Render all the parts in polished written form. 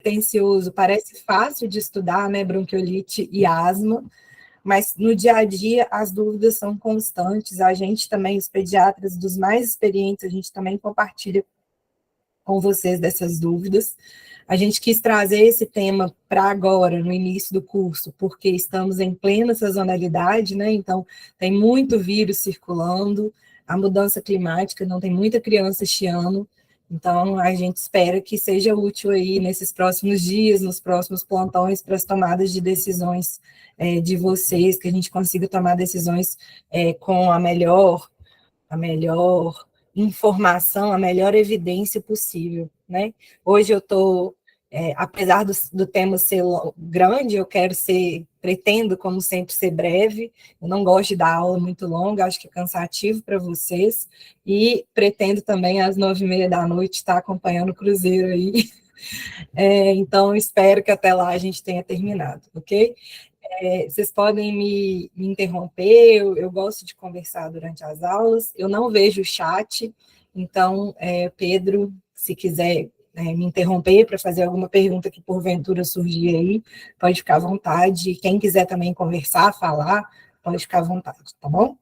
despretensioso, parece fácil de estudar, né, bronquiolite e asma, mas no dia a dia as dúvidas são constantes, a gente também, os pediatras dos mais experientes, a gente também compartilha com vocês dessas dúvidas. A gente quis trazer esse tema para agora, no início do curso, porque estamos em plena sazonalidade, né? Então, tem muito vírus circulando, a mudança climática, não tem muita criança este ano, então a gente espera que seja útil aí nesses próximos dias, nos próximos plantões, para as tomadas de decisões de vocês, que a gente consiga tomar decisões com a melhor informação, a melhor evidência possível, né? Hoje eu estou, apesar do tema ser grande, pretendo, como sempre, ser breve, eu não gosto de dar aula muito longa, acho que é cansativo para vocês, e pretendo também, às 9h30 da noite, estar acompanhando o Cruzeiro aí, então espero que até lá a gente tenha terminado, ok? Vocês podem me interromper, eu gosto de conversar durante as aulas, eu não vejo o chat, então, Pedro, se quiser me interromper para fazer alguma pergunta que porventura surgir aí, pode ficar à vontade, quem quiser também conversar, falar, pode ficar à vontade, tá bom?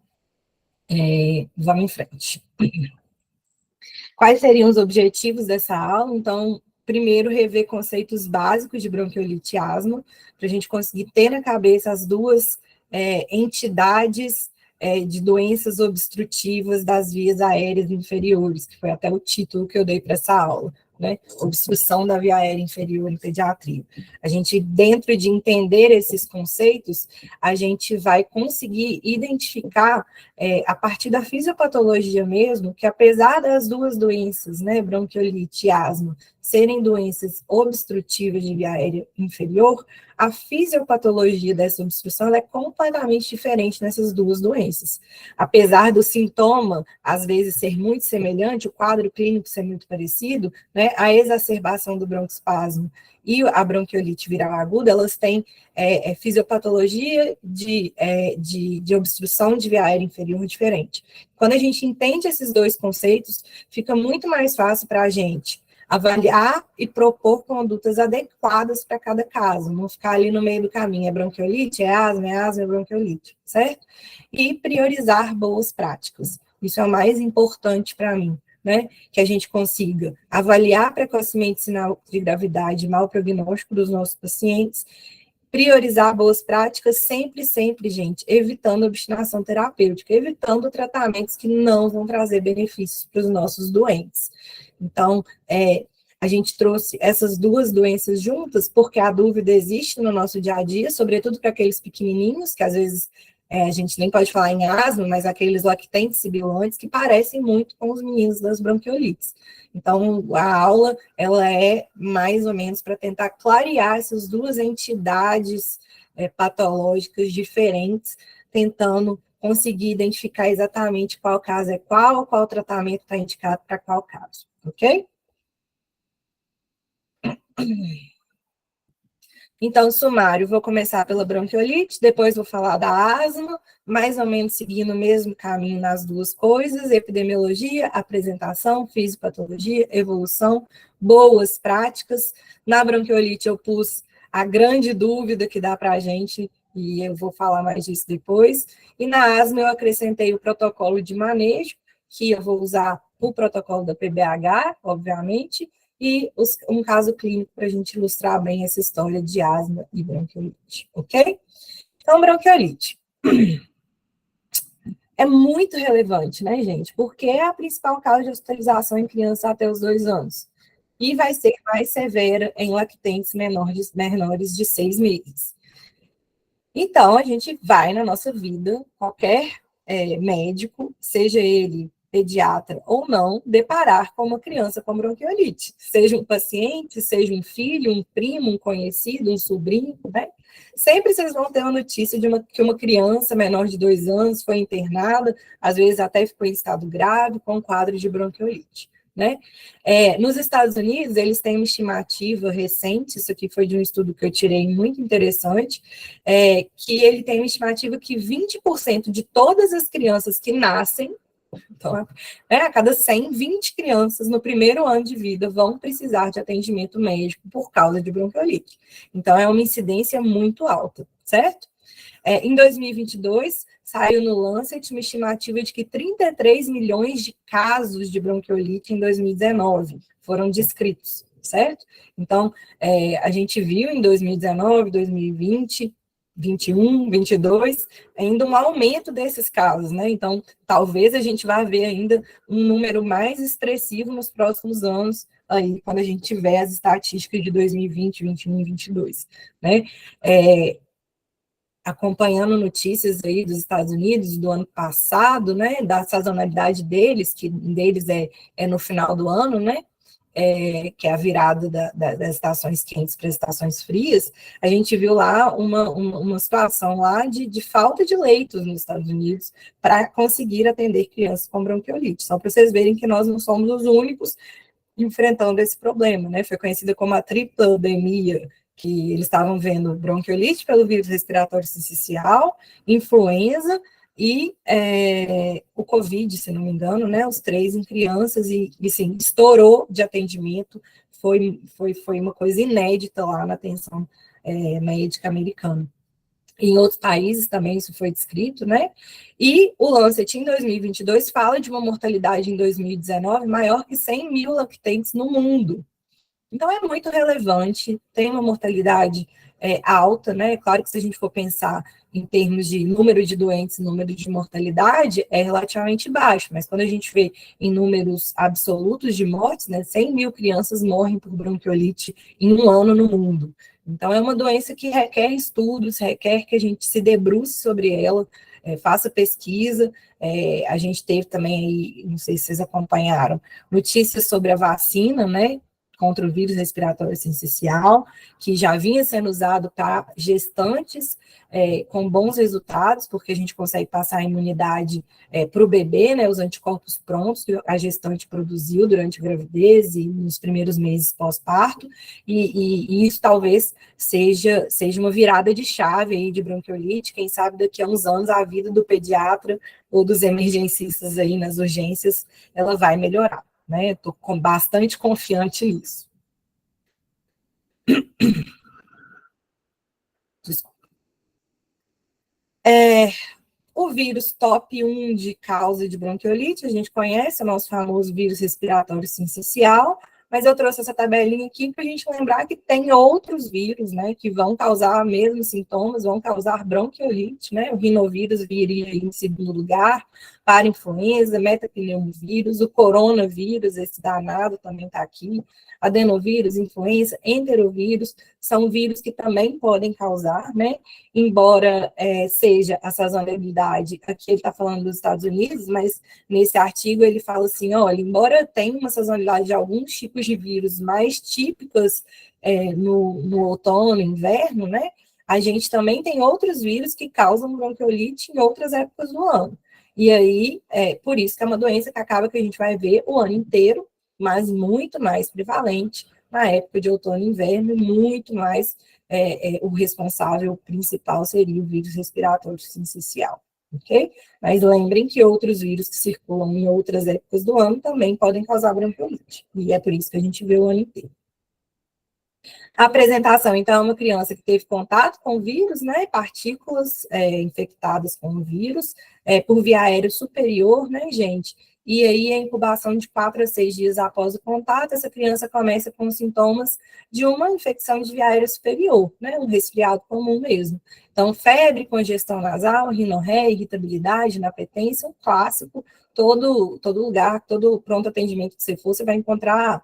Vamos em frente. Quais seriam os objetivos dessa aula? Então, primeiro, rever conceitos básicos de bronquiolite e asma, para a gente conseguir ter na cabeça as duas entidades de doenças obstrutivas das vias aéreas inferiores, que foi até o título que eu dei para essa aula, né? Obstrução da via aérea inferior em pediatria. A gente, dentro de entender esses conceitos, a gente vai conseguir identificar, a partir da fisiopatologia mesmo, que apesar das duas doenças, né, bronquiolite e asma, serem doenças obstrutivas de via aérea inferior, a fisiopatologia dessa obstrução é completamente diferente nessas duas doenças. Apesar do sintoma, às vezes, ser muito semelhante, o quadro clínico ser muito parecido, né, a exacerbação do broncoespasmo e a bronquiolite viral aguda, elas têm fisiopatologia de obstrução de via aérea inferior diferente. Quando a gente entende esses dois conceitos, fica muito mais fácil para a gente avaliar e propor condutas adequadas para cada caso, não ficar ali no meio do caminho, é bronquiolite, é asma, é bronquiolite, certo? E priorizar boas práticas, isso é o mais importante para mim, né? Que a gente consiga avaliar precocemente sinal de gravidade e mau prognóstico dos nossos pacientes, priorizar boas práticas, sempre, gente, evitando obstinação terapêutica, evitando tratamentos que não vão trazer benefícios para os nossos doentes. Então, a gente trouxe essas duas doenças juntas, porque a dúvida existe no nosso dia a dia, sobretudo para aqueles pequenininhos, que às vezes a gente nem pode falar em asma, mas aqueles lactentes sibilantes que parecem muito com os meninos das bronquiolites. Então, a aula, ela é mais ou menos para tentar clarear essas duas entidades patológicas diferentes, tentando conseguir identificar exatamente qual caso é qual tratamento está indicado para qual caso, ok? Então, sumário, vou começar pela bronquiolite, depois vou falar da asma, mais ou menos seguindo o mesmo caminho nas duas coisas, epidemiologia, apresentação, fisiopatologia, evolução, boas práticas. Na bronquiolite eu pus a grande dúvida que dá para a gente, e eu vou falar mais disso depois. E na asma eu acrescentei o protocolo de manejo, que eu vou usar o protocolo da PBH, obviamente, e um caso clínico para a gente ilustrar bem essa história de asma e bronquiolite, ok? Então, bronquiolite. É muito relevante, né, gente? Porque é a principal causa de hospitalização em crianças até os 2 anos. E vai ser mais severa em lactentes menores de 6 meses. Então, a gente vai na nossa vida, qualquer médico, seja ele pediatra ou não, deparar com uma criança com bronquiolite. Seja um paciente, seja um filho, um primo, um conhecido, um sobrinho, né? Sempre vocês vão ter uma notícia que uma criança menor de 2 anos foi internada, às vezes até ficou em estado grave, com um quadro de bronquiolite. Né? Nos Estados Unidos, eles têm uma estimativa recente, isso aqui foi de um estudo que eu tirei muito interessante, que ele tem uma estimativa que 20% de todas as crianças que nascem Então, a cada 100, 20 crianças no primeiro ano de vida vão precisar de atendimento médico por causa de bronquiolite. Então, é uma incidência muito alta, certo? Em 2022, saiu no Lancet uma estimativa de que 33 milhões de casos de bronquiolite em 2019 foram descritos, certo? Então, a gente viu em 2019, 2020, 21, 22, ainda um aumento desses casos, né? Então, talvez a gente vá ver ainda um número mais expressivo nos próximos anos, aí, quando a gente tiver as estatísticas de 2020, 21 e 22, né? Acompanhando notícias aí dos Estados Unidos do ano passado, né, da sazonalidade deles, que deles é no final do ano, né, que é a virada das estações quentes para as estações frias, a gente viu lá uma situação lá de falta de leitos nos Estados Unidos para conseguir atender crianças com bronquiolite. Só para vocês verem que nós não somos os únicos enfrentando esse problema, né? Foi conhecida como a triplandemia, que eles estavam vendo bronquiolite pelo vírus respiratório sincicial, influenza e o Covid, se não me engano, né? Os três em crianças e sim, estourou de atendimento, foi uma coisa inédita lá na atenção médica americana. Em outros países também isso foi descrito, né? E o Lancet, em 2022, fala de uma mortalidade em 2019 maior que 100 mil lactentes no mundo. Então, é muito relevante, tem uma mortalidade alta, né? Claro que se a gente for pensar em termos de número de doentes, número de mortalidade, é relativamente baixo, mas quando a gente vê em números absolutos de mortes, né, 100 mil crianças morrem por bronquiolite em um ano no mundo. Então, é uma doença que requer estudos, requer que a gente se debruce sobre ela, faça pesquisa. A gente teve também aí, não sei se vocês acompanharam, notícias sobre a vacina, né, contra o vírus respiratório sincicial, que já vinha sendo usado para gestantes com bons resultados, porque a gente consegue passar a imunidade para o bebê, né, os anticorpos prontos que a gestante produziu durante a gravidez e nos primeiros meses pós-parto, e isso talvez seja uma virada de chave aí de bronquiolite, quem sabe daqui a uns anos a vida do pediatra ou dos emergencistas aí nas urgências, ela vai melhorar. Né? Estou bastante confiante nisso. Desculpa. O vírus top 1 de causa de bronquiolite, a gente conhece, é o nosso famoso vírus respiratório sincicial, mas eu trouxe essa tabelinha aqui para a gente lembrar que tem outros vírus, né, que vão causar mesmos sintomas, vão causar bronquiolite, né, o rinovírus viria em segundo lugar, parainfluenza, metapneumovírus, o coronavírus, esse danado também está aqui, adenovírus, influenza, enterovírus, são vírus que também podem causar, né, embora seja a sazonalidade, aqui ele está falando dos Estados Unidos, mas nesse artigo ele fala assim, olha, embora tenha uma sazonalidade de alguns tipos de vírus mais típicas no outono, inverno, né, a gente também tem outros vírus que causam bronquiolite em outras épocas do ano. E aí, por isso que é uma doença que acaba que a gente vai ver o ano inteiro, mas muito mais prevalente na época de outono e inverno, muito mais o responsável principal seria o vírus respiratório sincicial, ok? Mas lembrem que outros vírus que circulam em outras épocas do ano também podem causar bronquiolite, e é por isso que a gente vê o ano inteiro. A apresentação, então, é uma criança que teve contato com o vírus, né, partículas infectadas com o vírus, por via aérea superior, né, gente? E aí, a incubação de 4 a 6 dias após o contato, essa criança começa com sintomas de uma infecção de via aérea superior, né, um resfriado comum mesmo. Então, febre, congestão nasal, rinorreia, irritabilidade, inapetência, um clássico, todo lugar, todo pronto atendimento que você for, você vai encontrar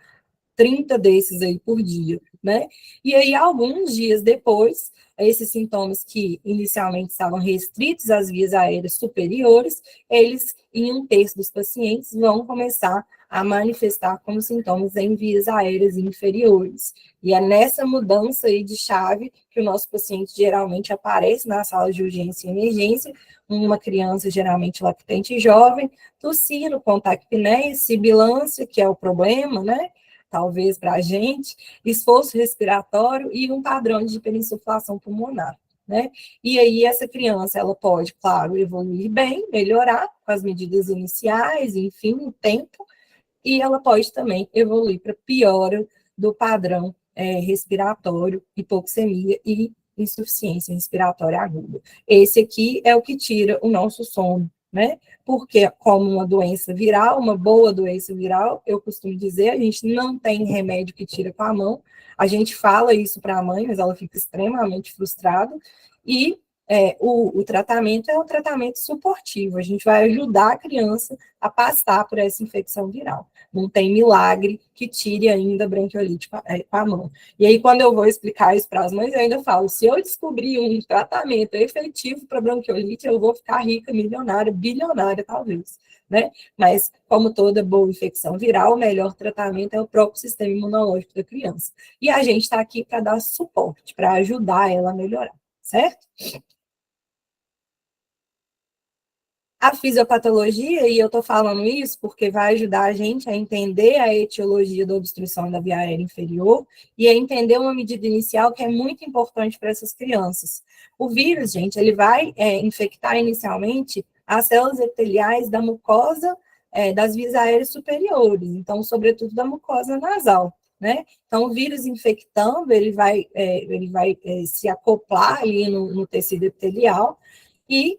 30 desses aí por dia, né? E aí, alguns dias depois, esses sintomas que inicialmente estavam restritos às vias aéreas superiores, eles, em um terço dos pacientes, vão começar a manifestar como sintomas em vias aéreas inferiores. E é nessa mudança aí de chave que o nosso paciente geralmente aparece na sala de urgência e emergência, uma criança geralmente lactente e jovem, tossindo com taquipneia, sibilância, que é o problema, né? Talvez para a gente, esforço respiratório e um padrão de hiperinsuflação pulmonar. né? E aí essa criança, ela pode, claro, evoluir bem, melhorar com as medidas iniciais, enfim, o tempo, e ela pode também evoluir para piora do padrão respiratório, hipoxemia e insuficiência respiratória aguda. Esse aqui é o que tira o nosso sono, né? Porque, como uma doença viral, uma boa doença viral, eu costumo dizer, a gente não tem remédio que tira com a mão, a gente fala isso para a mãe, mas ela fica extremamente frustrada, e o tratamento é um tratamento suportivo, a gente vai ajudar a criança a passar por essa infecção viral. Não tem milagre que tire ainda a bronquiolite com a mão. E aí, quando eu vou explicar isso para as mães, eu ainda falo, se eu descobrir um tratamento efetivo para bronquiolite, eu vou ficar rica, milionária, bilionária, talvez, né? Mas, como toda boa infecção viral, o melhor tratamento é o próprio sistema imunológico da criança. E a gente está aqui para dar suporte, para ajudar ela a melhorar, certo? A fisiopatologia, e eu estou falando isso porque vai ajudar a gente a entender a etiologia da obstrução da via aérea inferior e a entender uma medida inicial que é muito importante para essas crianças. O vírus, gente, ele vai infectar inicialmente as células epiteliais da mucosa das vias aéreas superiores, então, sobretudo da mucosa nasal, né? Então, o vírus infectando, ele vai se acoplar ali no tecido epitelial e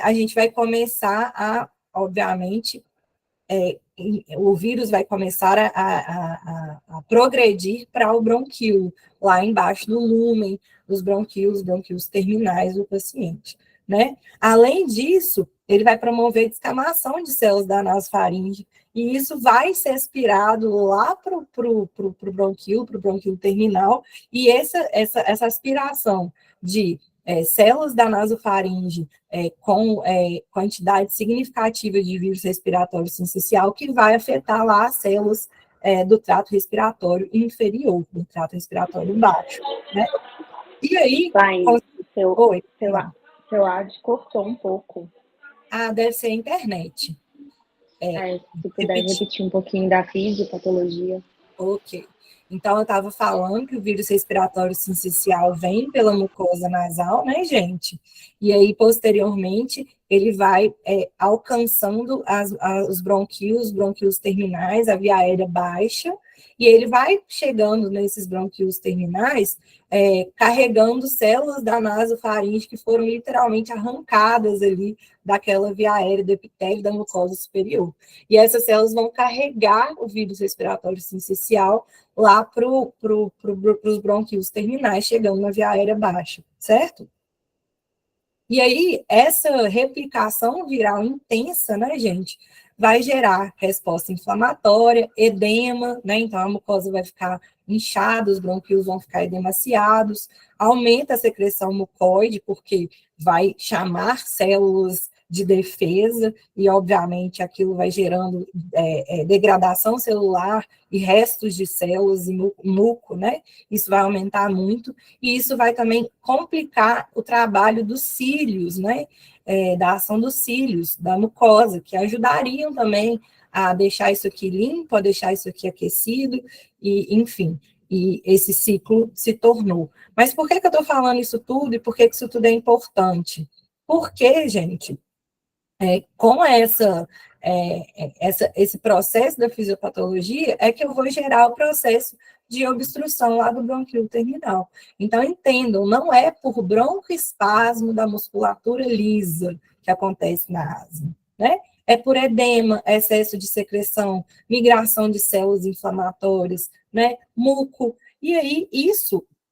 a gente vai começar obviamente, o vírus vai começar a progredir para o bronquíolo, lá embaixo do lúmen, dos bronquíolos terminais do paciente, né? Além disso, ele vai promover descamação de células da nasofaringe, e isso vai ser aspirado lá para o bronquíolo terminal, e essa aspiração de células da nasofaringe com quantidade significativa de vírus respiratório sincicial, que vai afetar lá as células do trato respiratório inferior, do trato respiratório baixo, né? E aí... Seu áudio cortou um pouco. Ah, deve ser a internet. Se puder repetir um pouquinho da fisiopatologia. Ok. Então, eu estava falando que o vírus respiratório sincicial vem pela mucosa nasal, né, gente? E aí, posteriormente, ele vai alcançando os bronquíolos terminais, a via aérea baixa, e ele vai chegando nesses bronquíolos terminais, carregando células da nasofaringe que foram literalmente arrancadas ali daquela via aérea do epitélio da mucosa superior. E essas células vão carregar o vírus respiratório sincicial lá para os bronquíolos terminais, chegando na via aérea baixa, certo? E aí, essa replicação viral intensa, né, gente, vai gerar resposta inflamatória, edema, né, então a mucosa vai ficar inchada, os bronquíolos vão ficar edemaciados, aumenta a secreção mucoide, porque vai chamar células de defesa, e obviamente aquilo vai gerando degradação celular e restos de células e muco, né, isso vai aumentar muito, e isso vai também complicar o trabalho dos cílios, né? Da ação dos cílios, da mucosa, que ajudariam também a deixar isso aqui limpo, a deixar isso aqui aquecido, e enfim, e esse ciclo se tornou. Mas por que eu estou falando isso tudo e por que isso tudo é importante? Porque, gente, com esse processo da fisiopatologia, é que eu vou gerar o processo de obstrução lá do bronquíolo terminal. Então, entendam, não é por broncoespasmo da musculatura lisa que acontece na asma, né? É por edema, excesso de secreção, migração de células inflamatórias, né? Muco. E aí,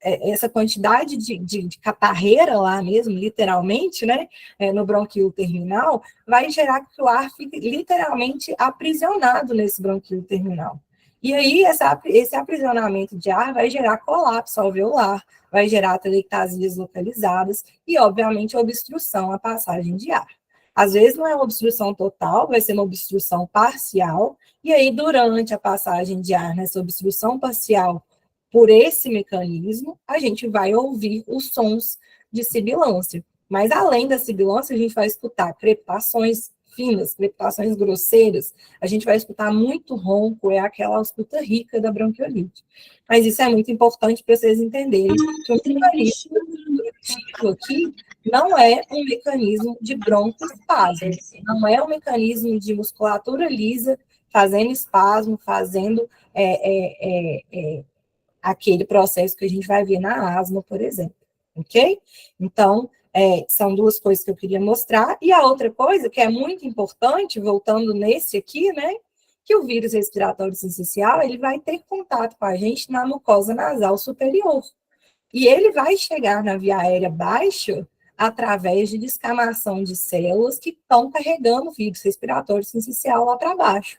essa quantidade de catarreira lá mesmo, literalmente, né? No bronquíolo terminal, vai gerar que o ar fique literalmente aprisionado nesse bronquíolo terminal. E aí, esse aprisionamento de ar vai gerar colapso alveolar, vai gerar atelectasias localizadas e, obviamente, obstrução à passagem de ar. Às vezes não é uma obstrução total, vai ser uma obstrução parcial, e aí, durante a passagem de ar, nessa obstrução parcial, por esse mecanismo, a gente vai ouvir os sons de sibilância. Mas, além da sibilância, a gente vai escutar crepitações finas, crepitações grosseiras, a gente vai escutar muito ronco, é aquela escuta rica da bronquiolite. Mas isso é muito importante para vocês entenderem que o mecanismo objetivo aqui não é um mecanismo de broncoespasmo, não é um mecanismo de musculatura lisa fazendo espasmo, fazendo aquele processo que a gente vai ver na asma, por exemplo, ok? Então, são duas coisas que eu queria mostrar. E a outra coisa, que é muito importante, voltando nesse aqui, né, que o vírus respiratório sincicial, ele vai ter contato com a gente na mucosa nasal superior. E ele vai chegar na via aérea baixa através de descamação de células que estão carregando o vírus respiratório sincicial lá para baixo.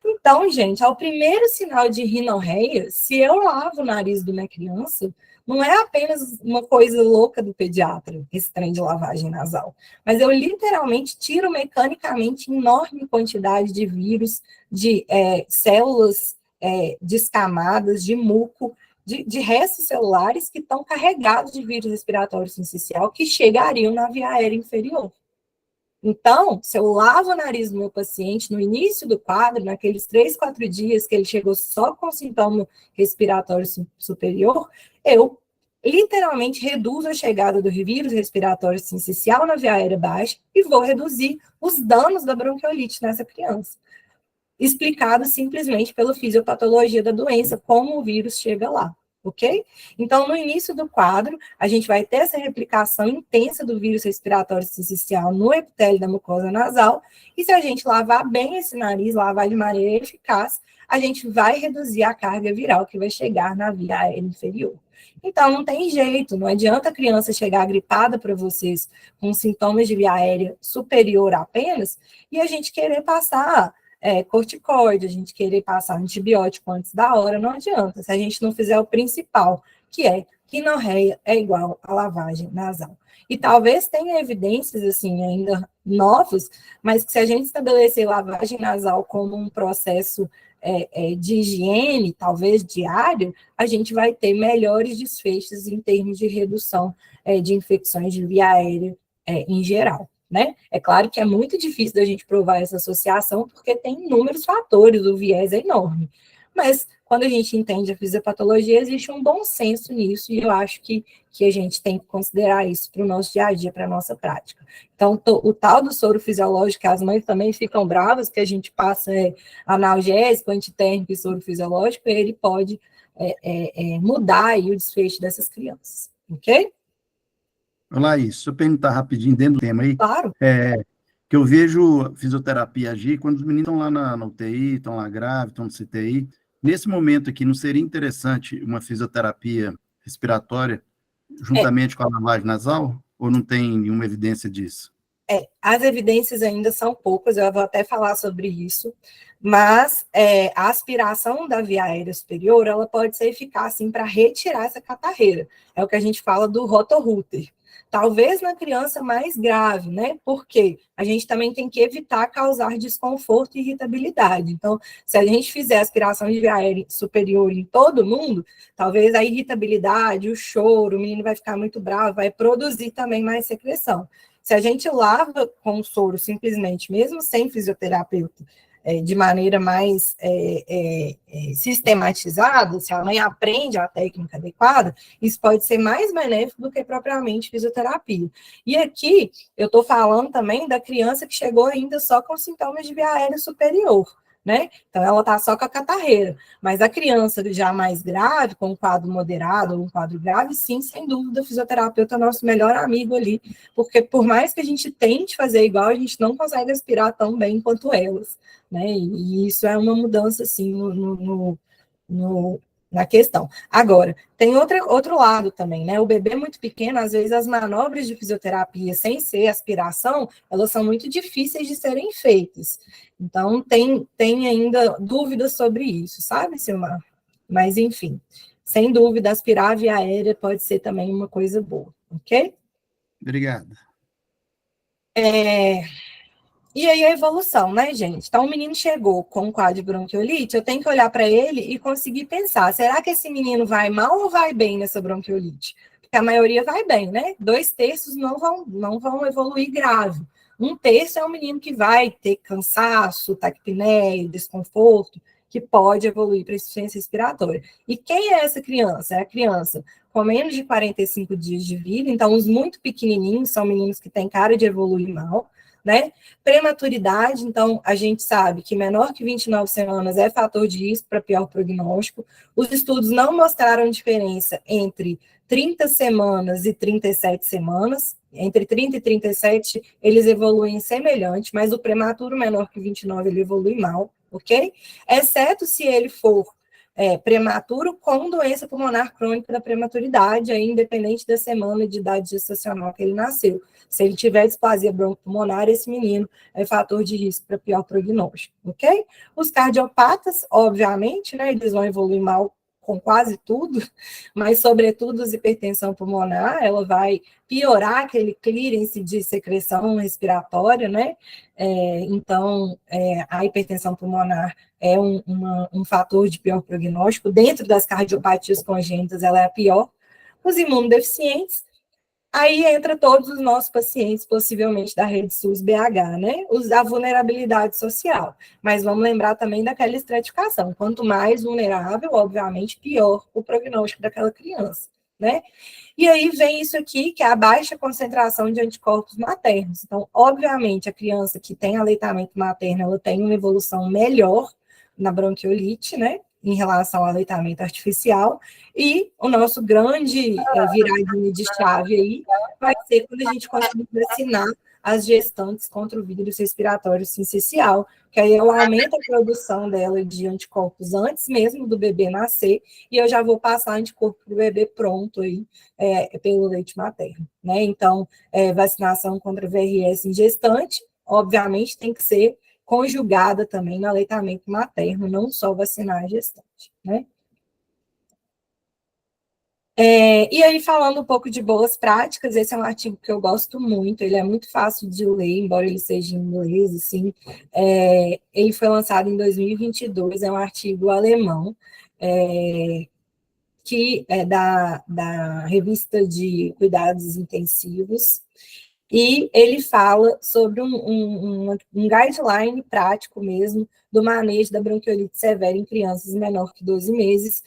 Então, gente, ao primeiro sinal de rinorreia, se eu lavo o nariz de uma criança, não é apenas uma coisa louca do pediatra, esse trem de lavagem nasal, mas eu literalmente tiro mecanicamente enorme quantidade de vírus, de células descamadas, de muco, de restos celulares que estão carregados de vírus respiratório sincicial que chegariam na via aérea inferior. Então, se eu lavo o nariz do meu paciente no início do quadro, naqueles 3, 4 dias que ele chegou só com sintoma respiratório superior, eu literalmente reduzo a chegada do vírus respiratório sincicial na via aérea baixa e vou reduzir os danos da bronquiolite nessa criança. Explicado simplesmente pela fisiopatologia da doença, como o vírus chega lá. Ok? Então, no início do quadro, a gente vai ter essa replicação intensa do vírus respiratório sincicial no epitélio da mucosa nasal, e se a gente lavar bem esse nariz, lavar de maneira eficaz, a gente vai reduzir a carga viral que vai chegar na via aérea inferior. Então, não tem jeito, não adianta a criança chegar gripada para vocês com sintomas de via aérea superior apenas, e a gente querer passar corticoide, a gente querer passar antibiótico antes da hora, não adianta, se a gente não fizer o principal, que é rinorreia é igual a lavagem nasal. E talvez tenha evidências, assim, ainda novas, mas que se a gente estabelecer lavagem nasal como um processo de higiene, talvez diário, a gente vai ter melhores desfechos em termos de redução de infecções de via aérea em geral. Né? É claro que é muito difícil da gente provar essa associação, porque tem inúmeros fatores, o viés é enorme. Mas, quando a gente entende a fisiopatologia, existe um bom senso nisso, e eu acho que a gente tem que considerar isso para o nosso dia a dia, para a nossa prática. Então, o tal do soro fisiológico, as mães também ficam bravas, que a gente passa analgésico, antitérmico e soro fisiológico, ele pode mudar aí o desfecho dessas crianças, ok? Olá, isso. Se eu perguntar rapidinho dentro do tema aí, Claro. Que eu vejo fisioterapia agir quando os meninos estão lá na UTI, estão lá grávidos, estão no CTI. Nesse momento aqui, não seria interessante uma fisioterapia respiratória juntamente com a lavagem nasal? Ou não tem nenhuma evidência disso? As evidências ainda são poucas, eu vou até falar sobre isso, mas a aspiração da via aérea superior, ela pode ser eficaz, sim, para retirar essa catarreira. É o que a gente fala do rotorúter. Talvez na criança mais grave, né? Porque a gente também tem que evitar causar desconforto e irritabilidade. Então, se a gente fizer aspiração de via aérea superior em todo mundo, talvez a irritabilidade, o choro, o menino vai ficar muito bravo, vai produzir também mais secreção. Se a gente lava com soro simplesmente, mesmo sem fisioterapeuta, de maneira mais sistematizada, se a mãe aprende a técnica adequada, isso pode ser mais benéfico do que propriamente fisioterapia. E aqui, eu estou falando também da criança que chegou ainda só com sintomas de via aérea superior, né? Então, ela está só com a catarreira. Mas a criança já mais grave, com um quadro moderado ou um quadro grave, sim, sem dúvida, o fisioterapeuta é nosso melhor amigo ali, porque por mais que a gente tente fazer igual, a gente não consegue aspirar tão bem quanto elas, né? E isso é uma mudança, assim, na questão. Agora, tem outro lado também, né? O bebê muito pequeno, às vezes as manobras de fisioterapia, sem ser aspiração, elas são muito difíceis de serem feitas. Então, tem ainda dúvidas sobre isso, sabe, Silmar? Mas, enfim, sem dúvida, aspirar a via aérea pode ser também uma coisa boa, ok? Obrigado. E aí a evolução, né, gente? Então, o menino chegou com um quadro de bronquiolite, eu tenho que olhar para ele e conseguir pensar, será que esse menino vai mal ou vai bem nessa bronquiolite? Porque a maioria vai bem, né? 2/3 não vão evoluir grave. 1/3 é um menino que vai ter cansaço, taquipneia, desconforto, que pode evoluir para insuficiência respiratória. E quem é essa criança? É a criança com menos de 45 dias de vida, então os muito pequenininhos são meninos que têm cara de evoluir mal, né? Prematuridade, então a gente sabe que menor que 29 semanas é fator de risco para pior prognóstico. Os estudos não mostraram diferença entre 30 semanas e 37 semanas. Entre 30 e 37, eles evoluem semelhante, mas o prematuro menor que 29, ele evolui mal, ok? Exceto se ele for prematuro com doença pulmonar crônica da prematuridade, aí, independente da semana de idade gestacional que ele nasceu. Se ele tiver displasia broncopulmonar, esse menino é fator de risco para pior prognóstico, ok? Os cardiopatas, obviamente, né, eles vão evoluir mal com quase tudo, mas sobretudo a hipertensão pulmonar, ela vai piorar aquele clearance de secreção respiratória, né? Então, a hipertensão pulmonar é um fator de pior prognóstico. Dentro das cardiopatias congênitas, ela é a pior. Os imunodeficientes, aí entra todos os nossos pacientes, possivelmente da rede SUS-BH, né? A vulnerabilidade social. Mas vamos lembrar também daquela estratificação. Quanto mais vulnerável, obviamente, pior o prognóstico daquela criança, né? E aí vem isso aqui, que é a baixa concentração de anticorpos maternos. Então, obviamente, a criança que tem aleitamento materno, ela tem uma evolução melhor na bronquiolite, né? Em relação ao aleitamento artificial, e o nosso grande viradinho de chave aí vai ser quando a gente conseguir vacinar as gestantes contra o vírus respiratório sincicial, que aí eu aumento a produção dela de anticorpos antes mesmo do bebê nascer, e eu já vou passar anticorpo para o bebê pronto aí, pelo leite materno, né? Então, vacinação contra VRS em gestante, obviamente, tem que ser conjugada também no aleitamento materno, não só vacinar a gestante, né? E aí, falando um pouco de boas práticas, esse é um artigo que eu gosto muito, ele é muito fácil de ler, embora ele seja em inglês, assim, ele foi lançado em 2022, é um artigo alemão, que é da revista de cuidados intensivos, e ele fala sobre um guideline prático mesmo do manejo da bronquiolite severa em crianças menor que 12 meses,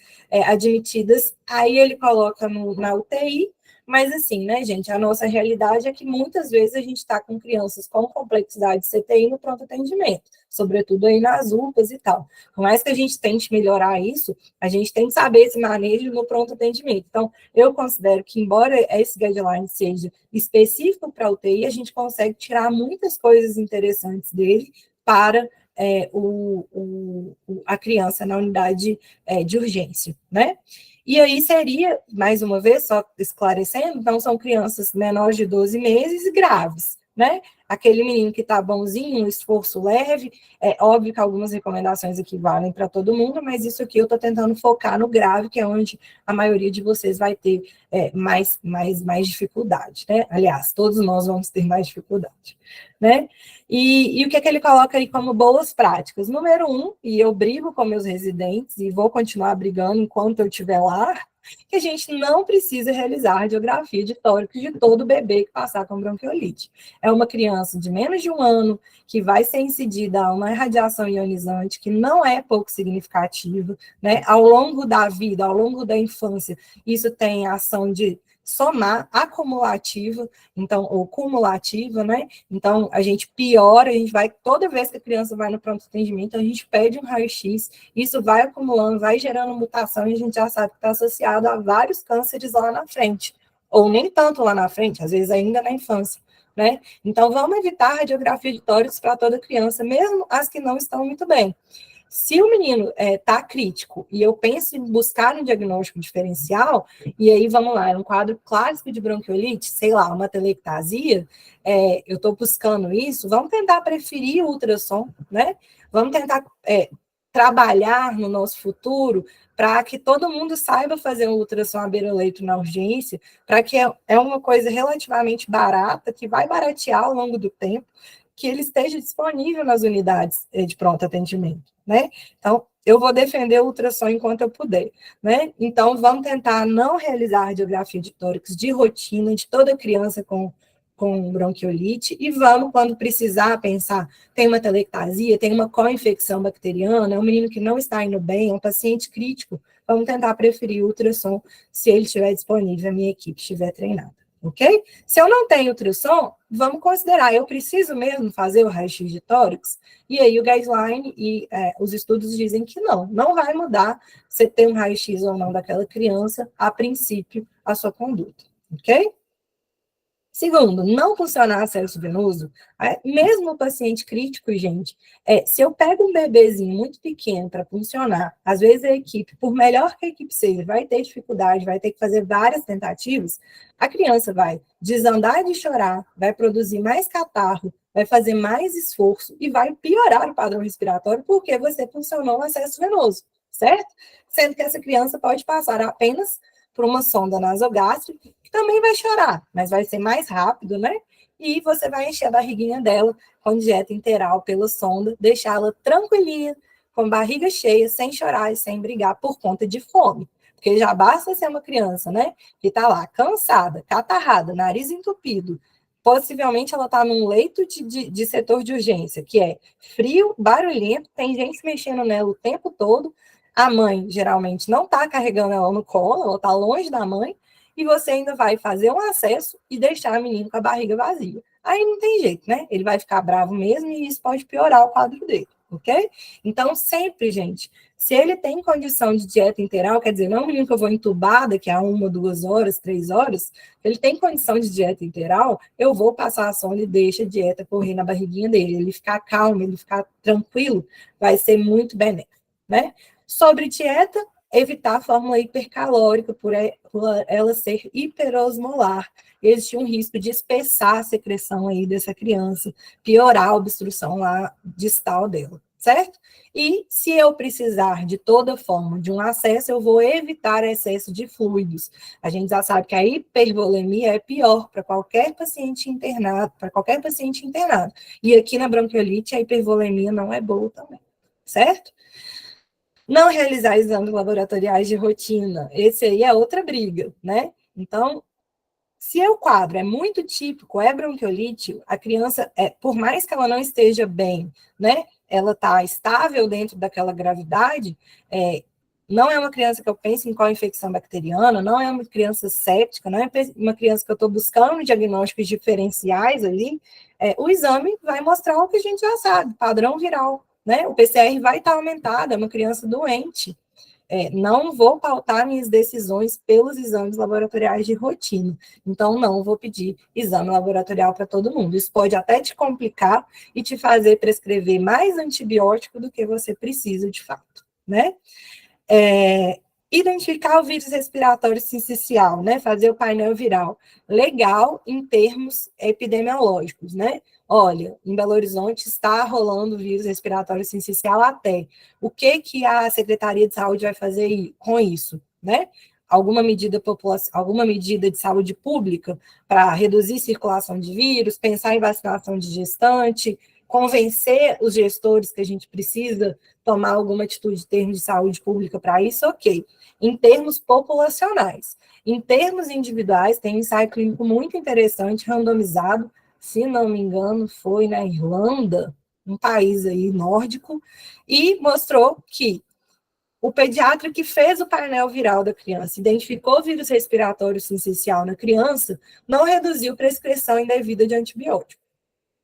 admitidas. Aí ele coloca na UTI, mas assim, né, gente, a nossa realidade é que muitas vezes a gente está com crianças com complexidade de CTI no pronto atendimento, sobretudo aí nas UPAs e tal. Por mais que a gente tente melhorar isso, a gente tem que saber esse manejo no pronto atendimento. Então, eu considero que, embora esse guideline seja específico para a UTI, a gente consegue tirar muitas coisas interessantes dele para a criança na unidade de urgência, né? E aí seria, mais uma vez, só esclarecendo, então são crianças menores de 12 meses e graves, né? Aquele menino que está bonzinho, um esforço leve, é óbvio que algumas recomendações aqui valem para todo mundo, mas isso aqui eu estou tentando focar no grave, que é onde a maioria de vocês vai ter mais dificuldade, né? Aliás, todos nós vamos ter mais dificuldade, né? E o que é que ele coloca aí como boas práticas? Número 1, e eu brigo com meus residentes, e vou continuar brigando enquanto eu estiver lá, que a gente não precisa realizar radiografia de tórax de todo bebê que passar com bronquiolite. É uma criança de menos de 1 ano que vai ser incidida a uma radiação ionizante que não é pouco significativa, né? Ao longo da vida, ao longo da infância, isso tem ação de somar acumulativa, então, ou cumulativa, né? Então, a gente piora, a gente vai, toda vez que a criança vai no pronto atendimento, a gente pede um raio-x, isso vai acumulando, vai gerando mutação, e a gente já sabe que está associado a vários cânceres lá na frente, ou nem tanto lá na frente, às vezes ainda na infância, né? Então, vamos evitar radiografia de tórax para toda criança, mesmo as que não estão muito bem. Se o menino está crítico e eu penso em buscar um diagnóstico diferencial, e aí vamos lá, é um quadro clássico de bronquiolite, sei lá, uma telectasia, eu estou buscando isso, vamos tentar preferir o ultrassom, né? Vamos tentar trabalhar no nosso futuro para que todo mundo saiba fazer um ultrassom à beira-leito na urgência, para que é uma coisa relativamente barata, que vai baratear ao longo do tempo, que ele esteja disponível nas unidades de pronto atendimento, né? Então, eu vou defender o ultrassom enquanto eu puder, né? Então, vamos tentar não realizar radiografia de tórax de rotina de toda criança com bronquiolite, e vamos, quando precisar, pensar, tem uma telectasia, tem uma co-infecção bacteriana, é um menino que não está indo bem, é um paciente crítico vamos tentar preferir o ultrassom se ele estiver disponível, a minha equipe estiver treinada, ok? Se eu não tenho ultrassom, vamos considerar, eu preciso mesmo fazer o raio-x de tórax? E aí o guideline e os estudos dizem que não vai mudar você ter um raio-x ou não daquela criança, a princípio, a sua conduta, ok? Segundo, não funcionar acesso venoso, mesmo o paciente crítico, gente, se eu pego um bebezinho muito pequeno para funcionar, às vezes a equipe, por melhor que a equipe seja, vai ter dificuldade, vai ter que fazer várias tentativas, a criança vai desandar de chorar, vai produzir mais catarro, vai fazer mais esforço e vai piorar o padrão respiratório porque você funcionou o acesso venoso, certo? Sendo que essa criança pode passar apenas por uma sonda nasogástrica, que também vai chorar, mas vai ser mais rápido, né? E você vai encher a barriguinha dela com dieta interal pela sonda, deixá-la tranquilinha, com barriga cheia, sem chorar e sem brigar por conta de fome. Porque já basta ser uma criança, né? Que tá lá cansada, catarrada, nariz entupido. Possivelmente ela está num leito de setor de urgência, que é frio, barulhento, tem gente mexendo nela o tempo todo. A mãe, geralmente, não está carregando ela no colo, ela está longe da mãe, e você ainda vai fazer um acesso e deixar a menina com a barriga vazia. Aí não tem jeito, né? Ele vai ficar bravo mesmo e isso pode piorar o quadro dele, ok? Então, sempre, gente, se ele tem condição de dieta interal, quer dizer, não é um menino que eu vou entubar daqui a 1, 2 horas, 3 horas, ele tem condição de dieta interal, eu vou passar a sonda e deixa a dieta correr na barriguinha dele. Ele ficar calmo, ele ficar tranquilo, vai ser muito benéfico, né? Sobre dieta, evitar a fórmula hipercalórica por ela ser hiperosmolar. Existe um risco de espessar a secreção aí dessa criança, piorar a obstrução lá distal dela, certo? E se eu precisar de toda forma de um acesso, eu vou evitar excesso de fluidos. A gente já sabe que a hipervolemia é pior para qualquer paciente internado, E aqui na bronquiolite, a hipervolemia não é boa também, certo? Não realizar exames laboratoriais de rotina, esse aí é outra briga, né? Então, se o quadro é muito típico, é bronquiolite, a criança, por mais que ela não esteja bem, né? Ela está estável dentro daquela gravidade, não é uma criança que eu penso em qual infecção bacteriana, não é uma criança séptica, não é uma criança que eu estou buscando diagnósticos diferenciais ali, o exame vai mostrar o que a gente já sabe, padrão viral, né? O PCR vai estar aumentado, é uma criança doente. Não vou pautar minhas decisões pelos exames laboratoriais de rotina. Então, não vou pedir exame laboratorial para todo mundo. Isso pode até te complicar e te fazer prescrever mais antibiótico do que você precisa de fato, né? Identificar o vírus respiratório sincicial, né? Fazer o painel viral. Legal em termos epidemiológicos, né? Olha, em Belo Horizonte está rolando o vírus respiratório sincicial até. O que a Secretaria de Saúde vai fazer com isso, né? Alguma medida de saúde pública para reduzir circulação de vírus, pensar em vacinação de gestante, convencer os gestores que a gente precisa tomar alguma atitude em termos de saúde pública para isso, ok. Em termos populacionais. Em termos individuais, tem um ensaio clínico muito interessante, randomizado, se não me engano, foi na Irlanda, um país aí nórdico, e mostrou que o pediatra que fez o painel viral da criança, identificou o vírus respiratório sincicial na criança, não reduziu prescrição indevida de antibiótico.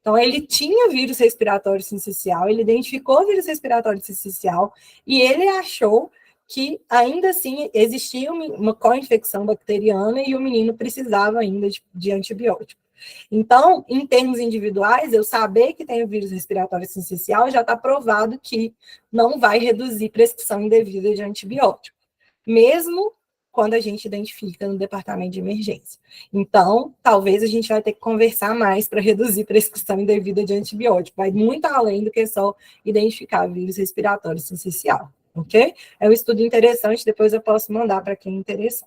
Então, ele tinha vírus respiratório sincicial, ele identificou o vírus respiratório sincicial e ele achou que, ainda assim, existia uma co-infecção bacteriana e o menino precisava ainda de antibiótico. Então, em termos individuais, eu saber que tem o vírus respiratório sincicial já está provado que não vai reduzir prescrição indevida de antibiótico, mesmo quando a gente identifica no departamento de emergência. Então, talvez a gente vai ter que conversar mais para reduzir prescrição indevida de antibiótico. Vai muito além do que só identificar vírus respiratório sincicial, ok? É um estudo interessante, depois eu posso mandar para quem interessa.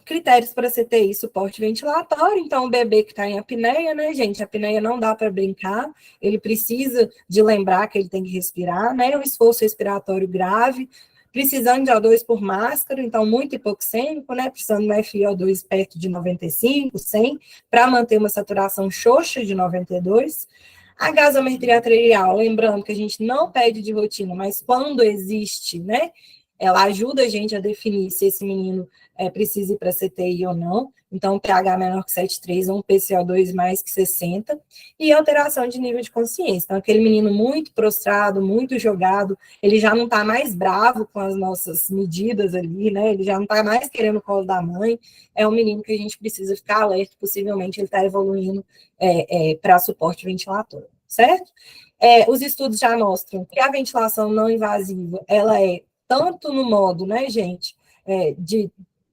Critérios para CTI, suporte ventilatório. Então, o bebê que está em apneia, né, gente? A apneia não dá para brincar, ele precisa de lembrar que ele tem que respirar, né? Um esforço respiratório grave, precisando de O2 por máscara, então muito hipoxêmico, né? Precisando de um FiO2 perto de 95, 100, para manter uma saturação xoxa de 92. A gasometria arterial, lembrando que a gente não pede de rotina, mas quando existe, né, ela ajuda a gente a definir se esse menino precisa ir para CTI ou não. Então, pH menor que 7,3 ou um PCO2 mais que 60, e alteração de nível de consciência. Então, aquele menino muito prostrado, muito jogado, ele já não está mais bravo com as nossas medidas ali, né? Ele já não está mais querendo o colo da mãe. É um menino que a gente precisa ficar alerta, possivelmente ele está evoluindo para suporte ventilatório, certo? Os estudos já mostram que a ventilação não invasiva, ela é tanto no modo, né, gente, de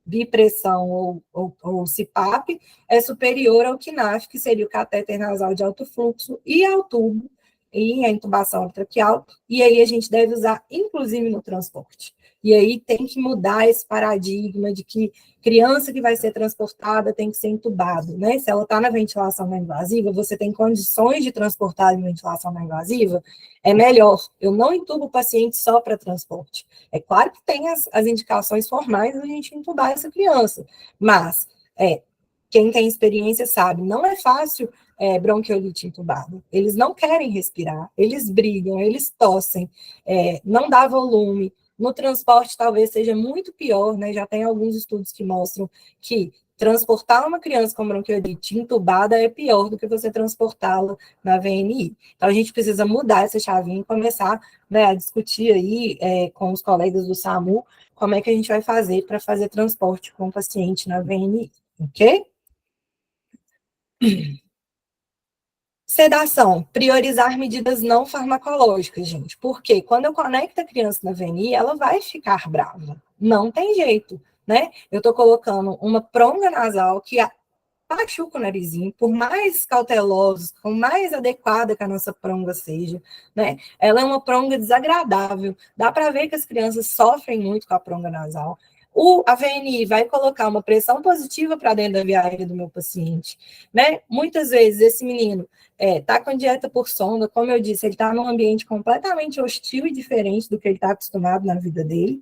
bipressão ou CPAP, é superior ao KNAF, que seria o catéter nasal de alto fluxo, e ao tubo, e a intubação traqueal, e aí a gente deve usar, inclusive, no transporte. E aí tem que mudar esse paradigma de que criança que vai ser transportada tem que ser entubada, né? Se ela está na ventilação não invasiva, você tem condições de transportar em ventilação não invasiva, é melhor. Eu não entubo o paciente só para transporte. É claro que tem as indicações formais da gente entubar essa criança, mas quem tem experiência sabe, não é fácil bronquiolite entubada. Eles não querem respirar, eles brigam, eles tossem, não dá volume. No transporte talvez seja muito pior, né? Já tem alguns estudos que mostram que transportar uma criança com bronquiolite entubada é pior do que você transportá-la na VNI. Então, a gente precisa mudar essa chavinha e começar, né, a discutir aí com os colegas do SAMU como é que a gente vai fazer para fazer transporte com o paciente na VNI, ok? Sedação, priorizar medidas não farmacológicas, gente. Porque quando eu conecto a criança na VNI, ela vai ficar brava. Não tem jeito, né? Eu estou colocando uma pronga nasal que machuca o narizinho, por mais cautelosos, por mais adequada que a nossa pronga seja, né? Ela é uma pronga desagradável. Dá para ver que as crianças sofrem muito com a pronga nasal. A VNI vai colocar uma pressão positiva para dentro da via aérea do meu paciente, né? Muitas vezes esse menino tá com dieta por sonda, como eu disse, ele está num ambiente completamente hostil e diferente do que ele está acostumado na vida dele.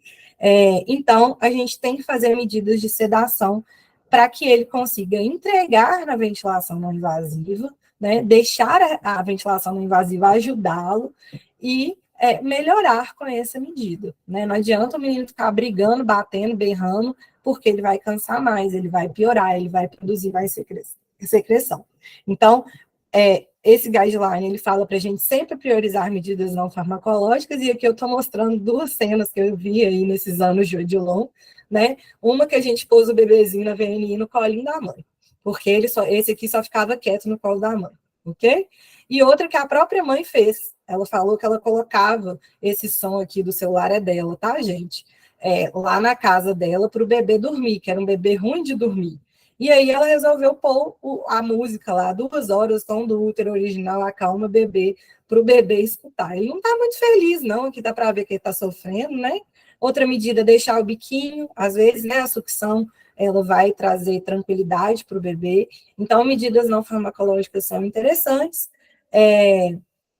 Então, a gente tem que fazer medidas de sedação para que ele consiga entregar na ventilação não invasiva, né, deixar a ventilação não invasiva ajudá-lo e melhorar com essa medida. Né? Não adianta o menino ficar brigando, batendo, berrando, porque ele vai cansar mais, ele vai piorar, ele vai produzir mais secreção. Então, esse guideline, ele fala para a gente sempre priorizar medidas não farmacológicas, e aqui eu estou mostrando duas cenas que eu vi aí nesses anos de Odilon, né? Uma que a gente pôs o bebezinho na VNI no colinho da mãe, porque esse aqui só ficava quieto no colo da mãe, ok? E outra que a própria mãe fez, ela falou que ela colocava esse som aqui do celular dela, tá, gente? Lá na casa dela para o bebê dormir, que era um bebê ruim de dormir. E aí ela resolveu pôr a música lá, 2 horas, som do útero original, acalma bebê, para o bebê escutar. Ele não está muito feliz, não, aqui dá para ver que ele está sofrendo, né? Outra medida, deixar o biquinho, às vezes, né, a sucção, ela vai trazer tranquilidade para o bebê. Então, medidas não farmacológicas são interessantes.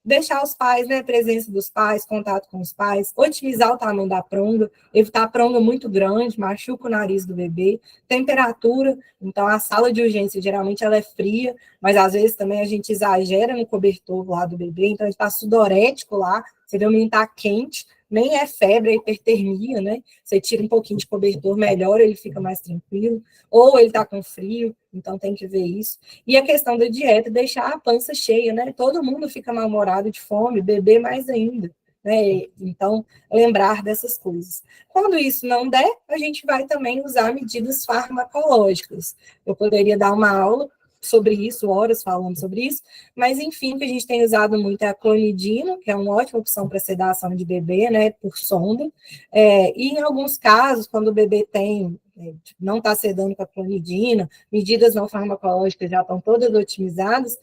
Deixar os pais, né, presença dos pais, contato com os pais, otimizar o tamanho da pronga, evitar a pronga muito grande, machuca o nariz do bebê, temperatura, então a sala de urgência geralmente ela é fria, mas às vezes também a gente exagera no cobertor lá do bebê, então a gente está sudorético lá, você vê o menino está quente, nem é febre, é hipertermia, né? Você tira um pouquinho de cobertor, melhora, ele fica mais tranquilo, ou ele está com frio, então tem que ver isso. E a questão da dieta, deixar a pança cheia, né? Todo mundo fica mal-humorado de fome, beber mais ainda, né? Então, lembrar dessas coisas. Quando isso não der, a gente vai também usar medidas farmacológicas. Eu poderia dar uma aula sobre isso, horas falando sobre isso, mas enfim, o que a gente tem usado muito é a clonidina, que é uma ótima opção para sedação de bebê, né, por sonda, e em alguns casos, quando o bebê não está sedando com a clonidina, medidas não farmacológicas já estão todas otimizadas,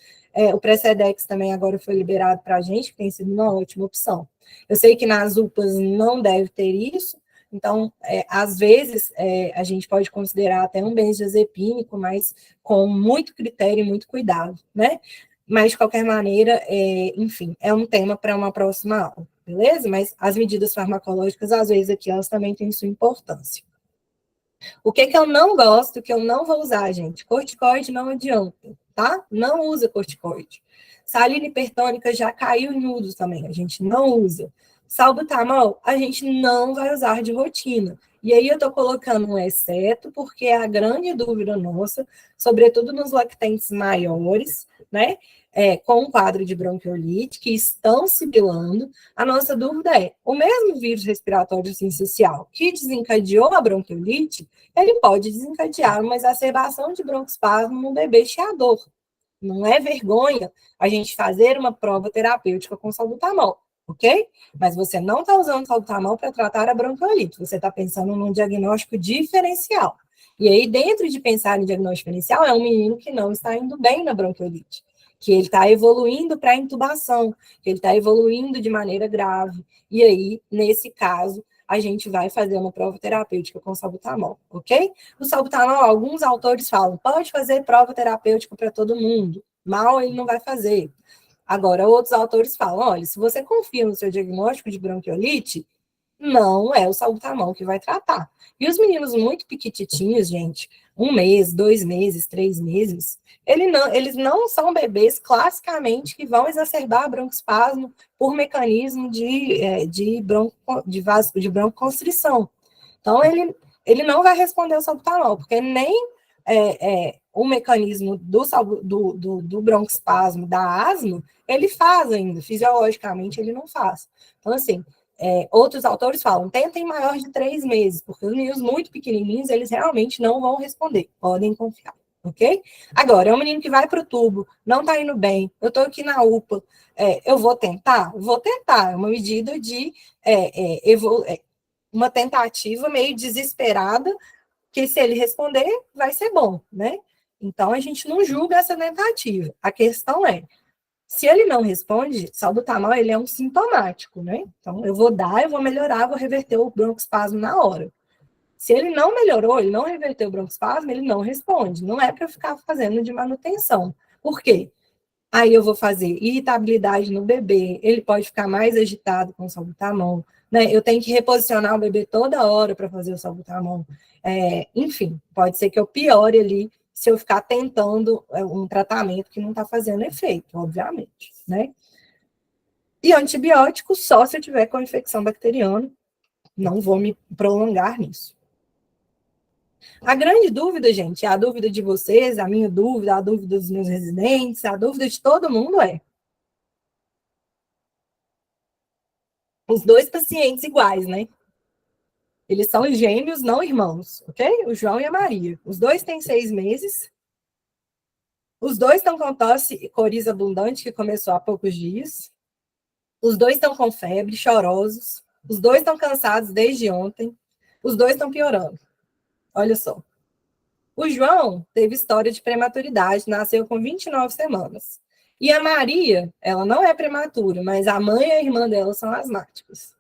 o Precedex também agora foi liberado para a gente, que tem sido uma ótima opção. Eu sei que nas UPAs não deve ter isso, então, às vezes, a gente pode considerar até um benzodiazepínico, mas com muito critério e muito cuidado, né? Mas, de qualquer maneira, enfim, é um tema para uma próxima aula, beleza? Mas as medidas farmacológicas, às vezes, aqui, elas também têm sua importância. O que eu não gosto, que eu não vou usar, gente? Corticoide não adianta. tá? Não usa corticoide. Salina hipertônica já caiu em uso também, a gente não usa. Salbutamol, a gente não vai usar de rotina. E aí eu estou colocando um exceto, porque é a grande dúvida nossa, sobretudo nos lactentes maiores, né? Com um quadro de bronquiolite, que estão sibilando. A nossa dúvida é, o mesmo vírus respiratório sincicial que desencadeou a bronquiolite, ele pode desencadear uma exacerbação de broncoespasmo no bebê chiador. Não é vergonha a gente fazer uma prova terapêutica com salbutamol, ok? Mas você não está usando salbutamol para tratar a bronquiolite, você está pensando num diagnóstico diferencial. E aí, dentro de pensar em diagnóstico diferencial, é um menino que não está indo bem na bronquiolite, que ele está evoluindo para intubação, que ele está evoluindo de maneira grave. E aí, nesse caso, a gente vai fazer uma prova terapêutica com salbutamol, ok? O salbutamol, alguns autores falam, pode fazer prova terapêutica para todo mundo. Mal ele não vai fazer. Agora, outros autores falam, olha, se você confia no seu diagnóstico de bronquiolite, não é o salbutamol que vai tratar. E os meninos muito piquititinhos, gente, 1 mês, 2 meses, 3 meses, eles não são bebês classicamente que vão exacerbar broncoespasmo por mecanismo de broncoconstrição. Então, ele não vai responder o salbutamol, porque nem o mecanismo do broncoespasmo, da asma, ele faz ainda, fisiologicamente ele não faz. Então, assim, outros autores falam, tentem maior de 3 meses, porque os meninos muito pequenininhos, eles realmente não vão responder, podem confiar, ok? Agora, é um menino que vai para o tubo, não está indo bem, eu estou aqui na UPA, eu vou tentar? Vou tentar, é uma medida de uma tentativa meio desesperada, que se ele responder, vai ser bom, né? Então, a gente não julga essa tentativa. A questão é, se ele não responde, salbutamol, ele é um sintomático, né? Então, eu vou dar, eu vou melhorar, vou reverter o broncoespasmo na hora. Se ele não melhorou, ele não reverteu o broncoespasmo, ele não responde. Não é para ficar fazendo de manutenção. Por quê? Aí eu vou fazer irritabilidade no bebê, ele pode ficar mais agitado com o salbutamol, né? Eu tenho que reposicionar o bebê toda hora para fazer o salbutamol. Enfim, pode ser que eu piore ali se eu ficar tentando um tratamento que não está fazendo efeito, obviamente, né? E antibiótico só se eu tiver com infecção bacteriana, não vou me prolongar nisso. A grande dúvida, gente, a dúvida de vocês, a minha dúvida, a dúvida dos meus residentes, a dúvida de todo mundo é: os 2 pacientes iguais, né? Eles são gêmeos, não irmãos, ok? O João e a Maria. Os 2 têm 6 meses. Os 2 estão com tosse e coriza abundante, que começou há poucos dias. Os 2 estão com febre, chorosos. Os 2 estão cansados desde ontem. Os 2 estão piorando. Olha só. O João teve história de prematuridade, nasceu com 29 semanas. E a Maria, ela não é prematura, mas a mãe e a irmã dela são asmáticas.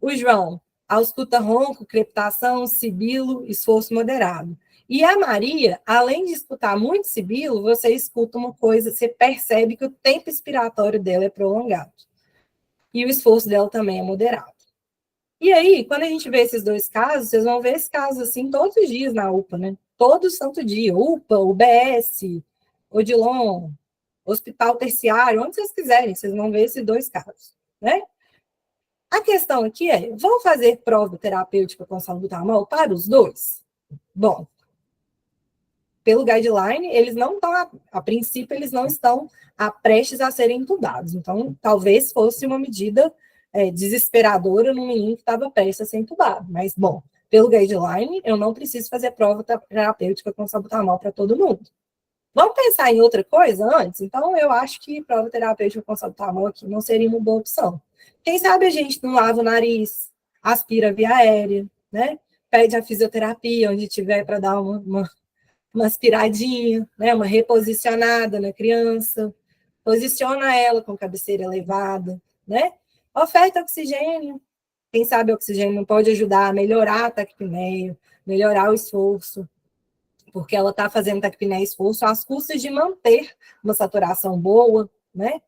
O João, ausculta ronco, crepitação, sibilo, esforço moderado. E a Maria, além de escutar muito sibilo, você escuta uma coisa, você percebe que o tempo expiratório dela é prolongado. E o esforço dela também é moderado. E aí, quando a gente vê esses 2 casos, vocês vão ver esses casos assim todos os dias na UPA, né? Todo santo dia. UPA, UBS, Odilon, hospital terciário, onde vocês quiserem, vocês vão ver esses 2 casos, né? A questão aqui é, vão fazer prova terapêutica com salbutamol para os 2? Bom, pelo guideline, eles não estão, a princípio, eles não estão prestes a serem entubados. Então, talvez fosse uma medida desesperadora num menino que estava prestes a ser entubado. Mas, bom, pelo guideline, eu não preciso fazer prova terapêutica com salbutamol para todo mundo. Vamos pensar em outra coisa antes? Então, eu acho que prova terapêutica com salbutamol aqui não seria uma boa opção. Quem sabe a gente não lava o nariz, aspira via aérea, né? Pede a fisioterapia onde tiver para dar uma aspiradinha, né? Uma reposicionada na criança, posiciona ela com cabeceira elevada, né? Oferta oxigênio. Quem sabe o oxigênio não pode ajudar a melhorar a taquipneia, melhorar o esforço, porque ela está fazendo taquipneia e esforço às custas de manter uma saturação boa, né?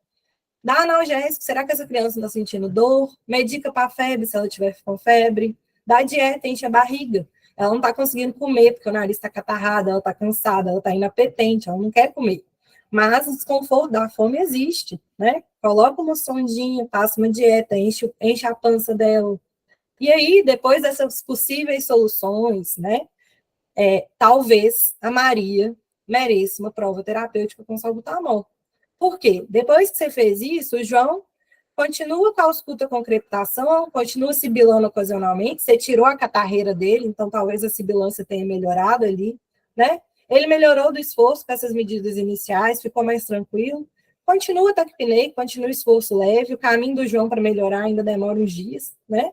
Dá analgésico, será que essa criança está sentindo dor? Medica para a febre, se ela tiver com febre. Dá dieta, enche a barriga. ela não está conseguindo comer, porque o nariz está catarrado, ela está cansada, ela está inapetente, ela não quer comer. Mas o desconforto da fome existe, né? Coloca uma sondinha, passa uma dieta, enche a pança dela. E aí, depois dessas possíveis soluções, né? Talvez a Maria mereça uma prova terapêutica com salbutamol. Por quê? Depois que você fez isso, o João continua com a ausculta com crepitação, continua sibilando ocasionalmente, você tirou a catarreira dele, então talvez a sibilância tenha melhorado ali, né? Ele melhorou do esforço com essas medidas iniciais, ficou mais tranquilo, continua taquipneico, continua esforço leve, o caminho do João para melhorar ainda demora uns dias, né?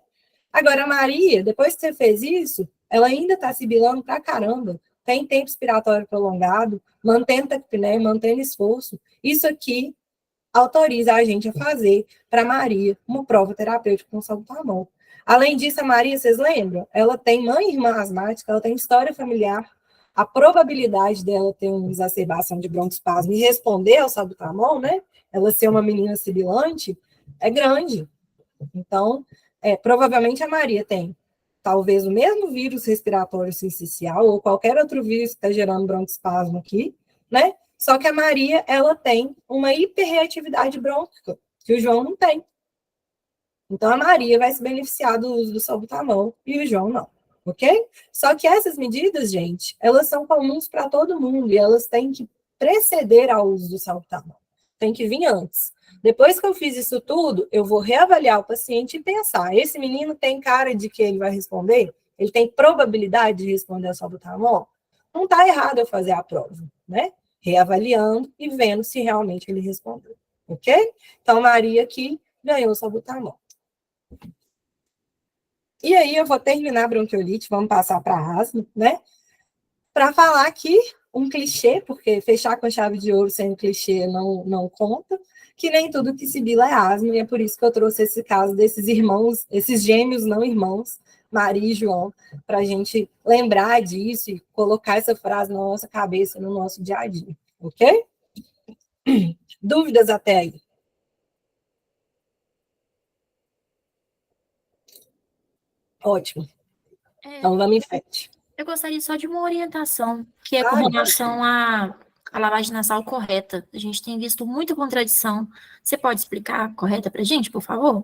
Agora, a Maria, depois que você fez isso, ela ainda está sibilando pra caramba, tem tempo expiratório prolongado, mantendo taquipneia, mantendo esforço. Isso aqui autoriza a gente a fazer para a Maria uma prova terapêutica com salbutamol. Além disso, a Maria, vocês lembram? Ela tem mãe e irmã asmática, ela tem história familiar. A probabilidade dela ter uma exacerbação de broncoespasmo e responder ao salbutamol, né? Ela ser uma menina sibilante, é grande. Então, provavelmente a Maria tem talvez o mesmo vírus respiratório sincicial ou qualquer outro vírus que está gerando broncoespasmo aqui, né? Só que a Maria, ela tem uma hiperreatividade brônquica, que o João não tem. Então, a Maria vai se beneficiar do uso do salbutamol e o João não, ok? Só que essas medidas, gente, elas são comuns para todo mundo e elas têm que preceder ao uso do salbutamol. Tem que vir antes. Depois que eu fiz isso tudo, eu vou reavaliar o paciente e pensar, esse menino tem cara de que ele vai responder? Ele tem probabilidade de responder ao salbutamol? Não está errado eu fazer a prova, né? Reavaliando e vendo se realmente ele respondeu, ok? Então, Maria aqui ganhou o salbutamol. E aí eu vou terminar a bronquiolite, vamos passar para a asma, né? Para falar aqui um clichê, porque fechar com a chave de ouro sem um clichê não conta, que nem tudo que sibila é asma, e é por isso que eu trouxe esse caso desses irmãos, esses gêmeos não irmãos, Maria e João, para a gente lembrar disso e colocar essa frase na nossa cabeça, no nosso dia a dia, ok? Dúvidas até aí? Ótimo. Então, vamos em frente. Eu gostaria só de uma orientação, que é com relação à lavagem nasal correta. A gente tem visto muita contradição. Você pode explicar correta para a gente, por favor?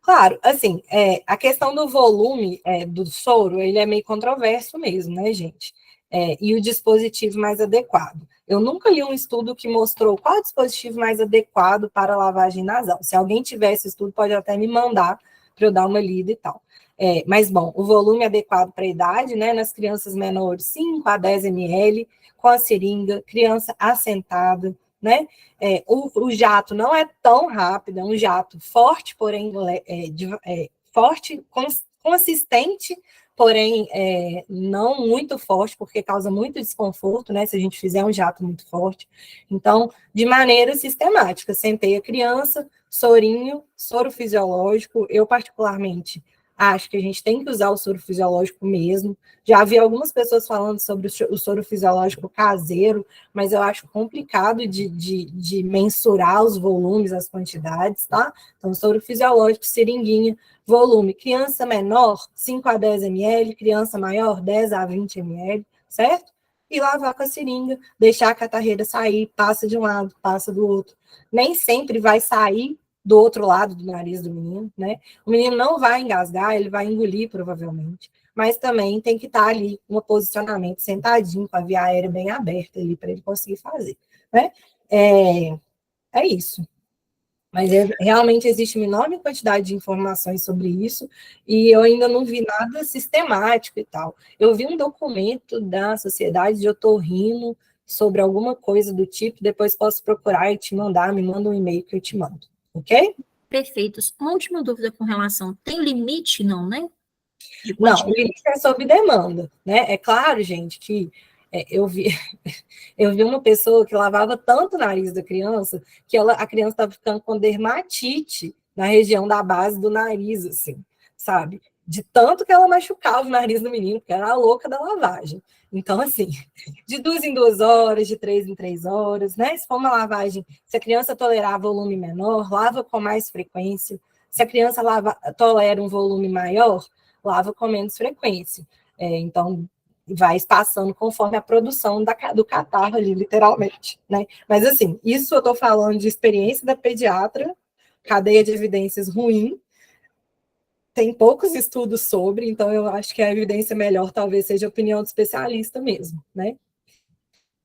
Claro, assim, a questão do volume do soro, ele é meio controverso mesmo, né, gente? E o dispositivo mais adequado. Eu nunca li um estudo que mostrou qual é o dispositivo mais adequado para a lavagem nasal. Se alguém tiver esse estudo, pode até me mandar para eu dar uma lida e tal. Mas, bom, o volume adequado para a idade, né, nas crianças menores, 5 a 10 ml, com a seringa, criança assentada, né? O jato não é tão rápido, é um jato forte, porém forte, consistente, porém não muito forte, porque causa muito desconforto, né? Se a gente fizer um jato muito forte. Então, de maneira sistemática, sentei a criança, sorinho, soro fisiológico, eu particularmente acho que a gente tem que usar o soro fisiológico mesmo. Já vi algumas pessoas falando sobre o soro fisiológico caseiro, mas eu acho complicado de mensurar os volumes, as quantidades, tá? Então, soro fisiológico, seringuinha, volume. Criança menor, 5 a 10 ml, criança maior, 10 a 20 ml, certo? E lavar com a seringa, deixar a catarreira sair, passa de um lado, passa do outro. Nem sempre vai sair do outro lado do nariz do menino, né? O menino não vai engasgar, ele vai engolir provavelmente, mas também tem que estar ali um posicionamento sentadinho, com a via aérea bem aberta ali para ele conseguir fazer, né? É isso. Mas realmente existe uma enorme quantidade de informações sobre isso e eu ainda não vi nada sistemático e tal. Eu vi um documento da Sociedade de Otorrino sobre alguma coisa do tipo, depois posso procurar e te mandar, me manda um e-mail que eu te mando. Ok? Perfeitos. Uma última dúvida com relação, tem limite, não, né? Não, o limite é sob demanda, né? É claro, gente, que eu vi uma pessoa que lavava tanto o nariz da criança que a criança estava ficando com dermatite na região da base do nariz, assim, sabe? De tanto que ela machucava o nariz do menino, porque era a louca da lavagem. Então, assim, de 2 em 2 horas, de 3 em 3 horas, né? Se for uma lavagem, se a criança tolerar volume menor, lava com mais frequência. Se a criança tolera um volume maior, lava com menos frequência. Então, vai espaçando conforme a produção do catarro ali, literalmente, né? Mas, assim, isso eu estou falando de experiência da pediatra, cadeia de evidências ruim, tem poucos estudos sobre, então eu acho que a evidência melhor talvez seja a opinião do especialista mesmo, né?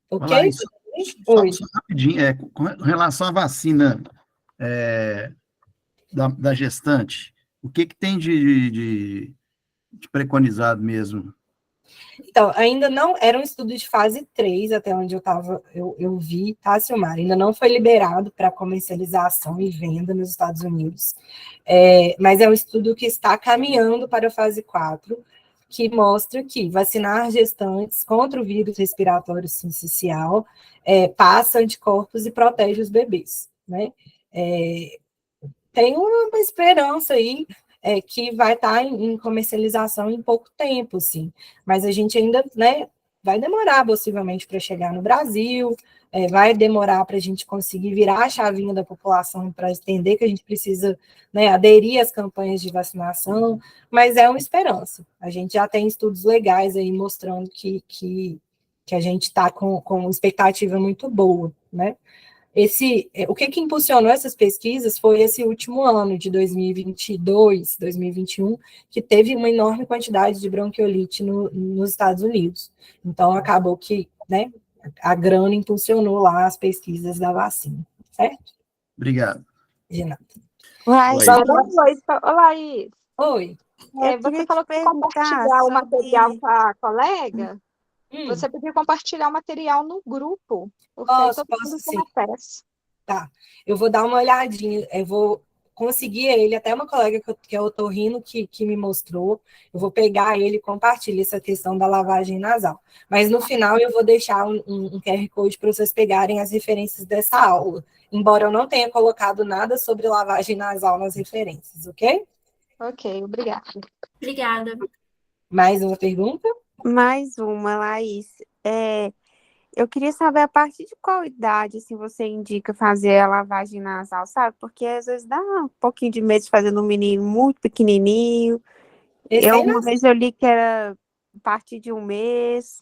Ok? Olá, isso, Oi. só rapidinho, com relação à vacina da gestante, o que tem de preconizado mesmo? Então, ainda não, era um estudo de fase 3, até onde eu vi, tá, Silmar? Ainda não foi liberado para comercialização e venda nos Estados Unidos, mas é um estudo que está caminhando para a fase 4, que mostra que vacinar gestantes contra o vírus respiratório sincicial passa anticorpos e protege os bebês, né? Tem uma esperança aí que vai estar em comercialização em pouco tempo, assim, mas a gente ainda, né, vai demorar possivelmente para chegar no Brasil, vai demorar para a gente conseguir virar a chavinha da população para entender que a gente precisa, né, aderir às campanhas de vacinação, mas é uma esperança. A gente já tem estudos legais aí mostrando que a gente está com expectativa muito boa, né? O que impulsionou essas pesquisas foi esse último ano, de 2022, 2021, que teve uma enorme quantidade de bronquiolite nos Estados Unidos. Então, acabou que, né, a grana impulsionou lá as pesquisas da vacina, certo? Obrigado. De nada. Laís, Olá, Is. Oi. Você falou que compartilhar o material com a colega. Você podia compartilhar o material no grupo. Posso sim. Tá, eu vou dar uma olhadinha, eu vou conseguir ele, até uma colega que é otorrino que me mostrou, eu vou pegar ele e compartilhar essa questão da lavagem nasal. Mas no final eu vou deixar um QR Code para vocês pegarem as referências dessa aula, embora eu não tenha colocado nada sobre lavagem nasal nas referências, ok? Ok, obrigada. Obrigada. Mais uma pergunta? Mais uma, Laís. Eu queria saber a partir de qual idade assim, você indica fazer a lavagem nasal, sabe? Porque às vezes dá um pouquinho de medo de fazer num menino muito pequenininho. Uma vez eu li que era a partir de 1 mês.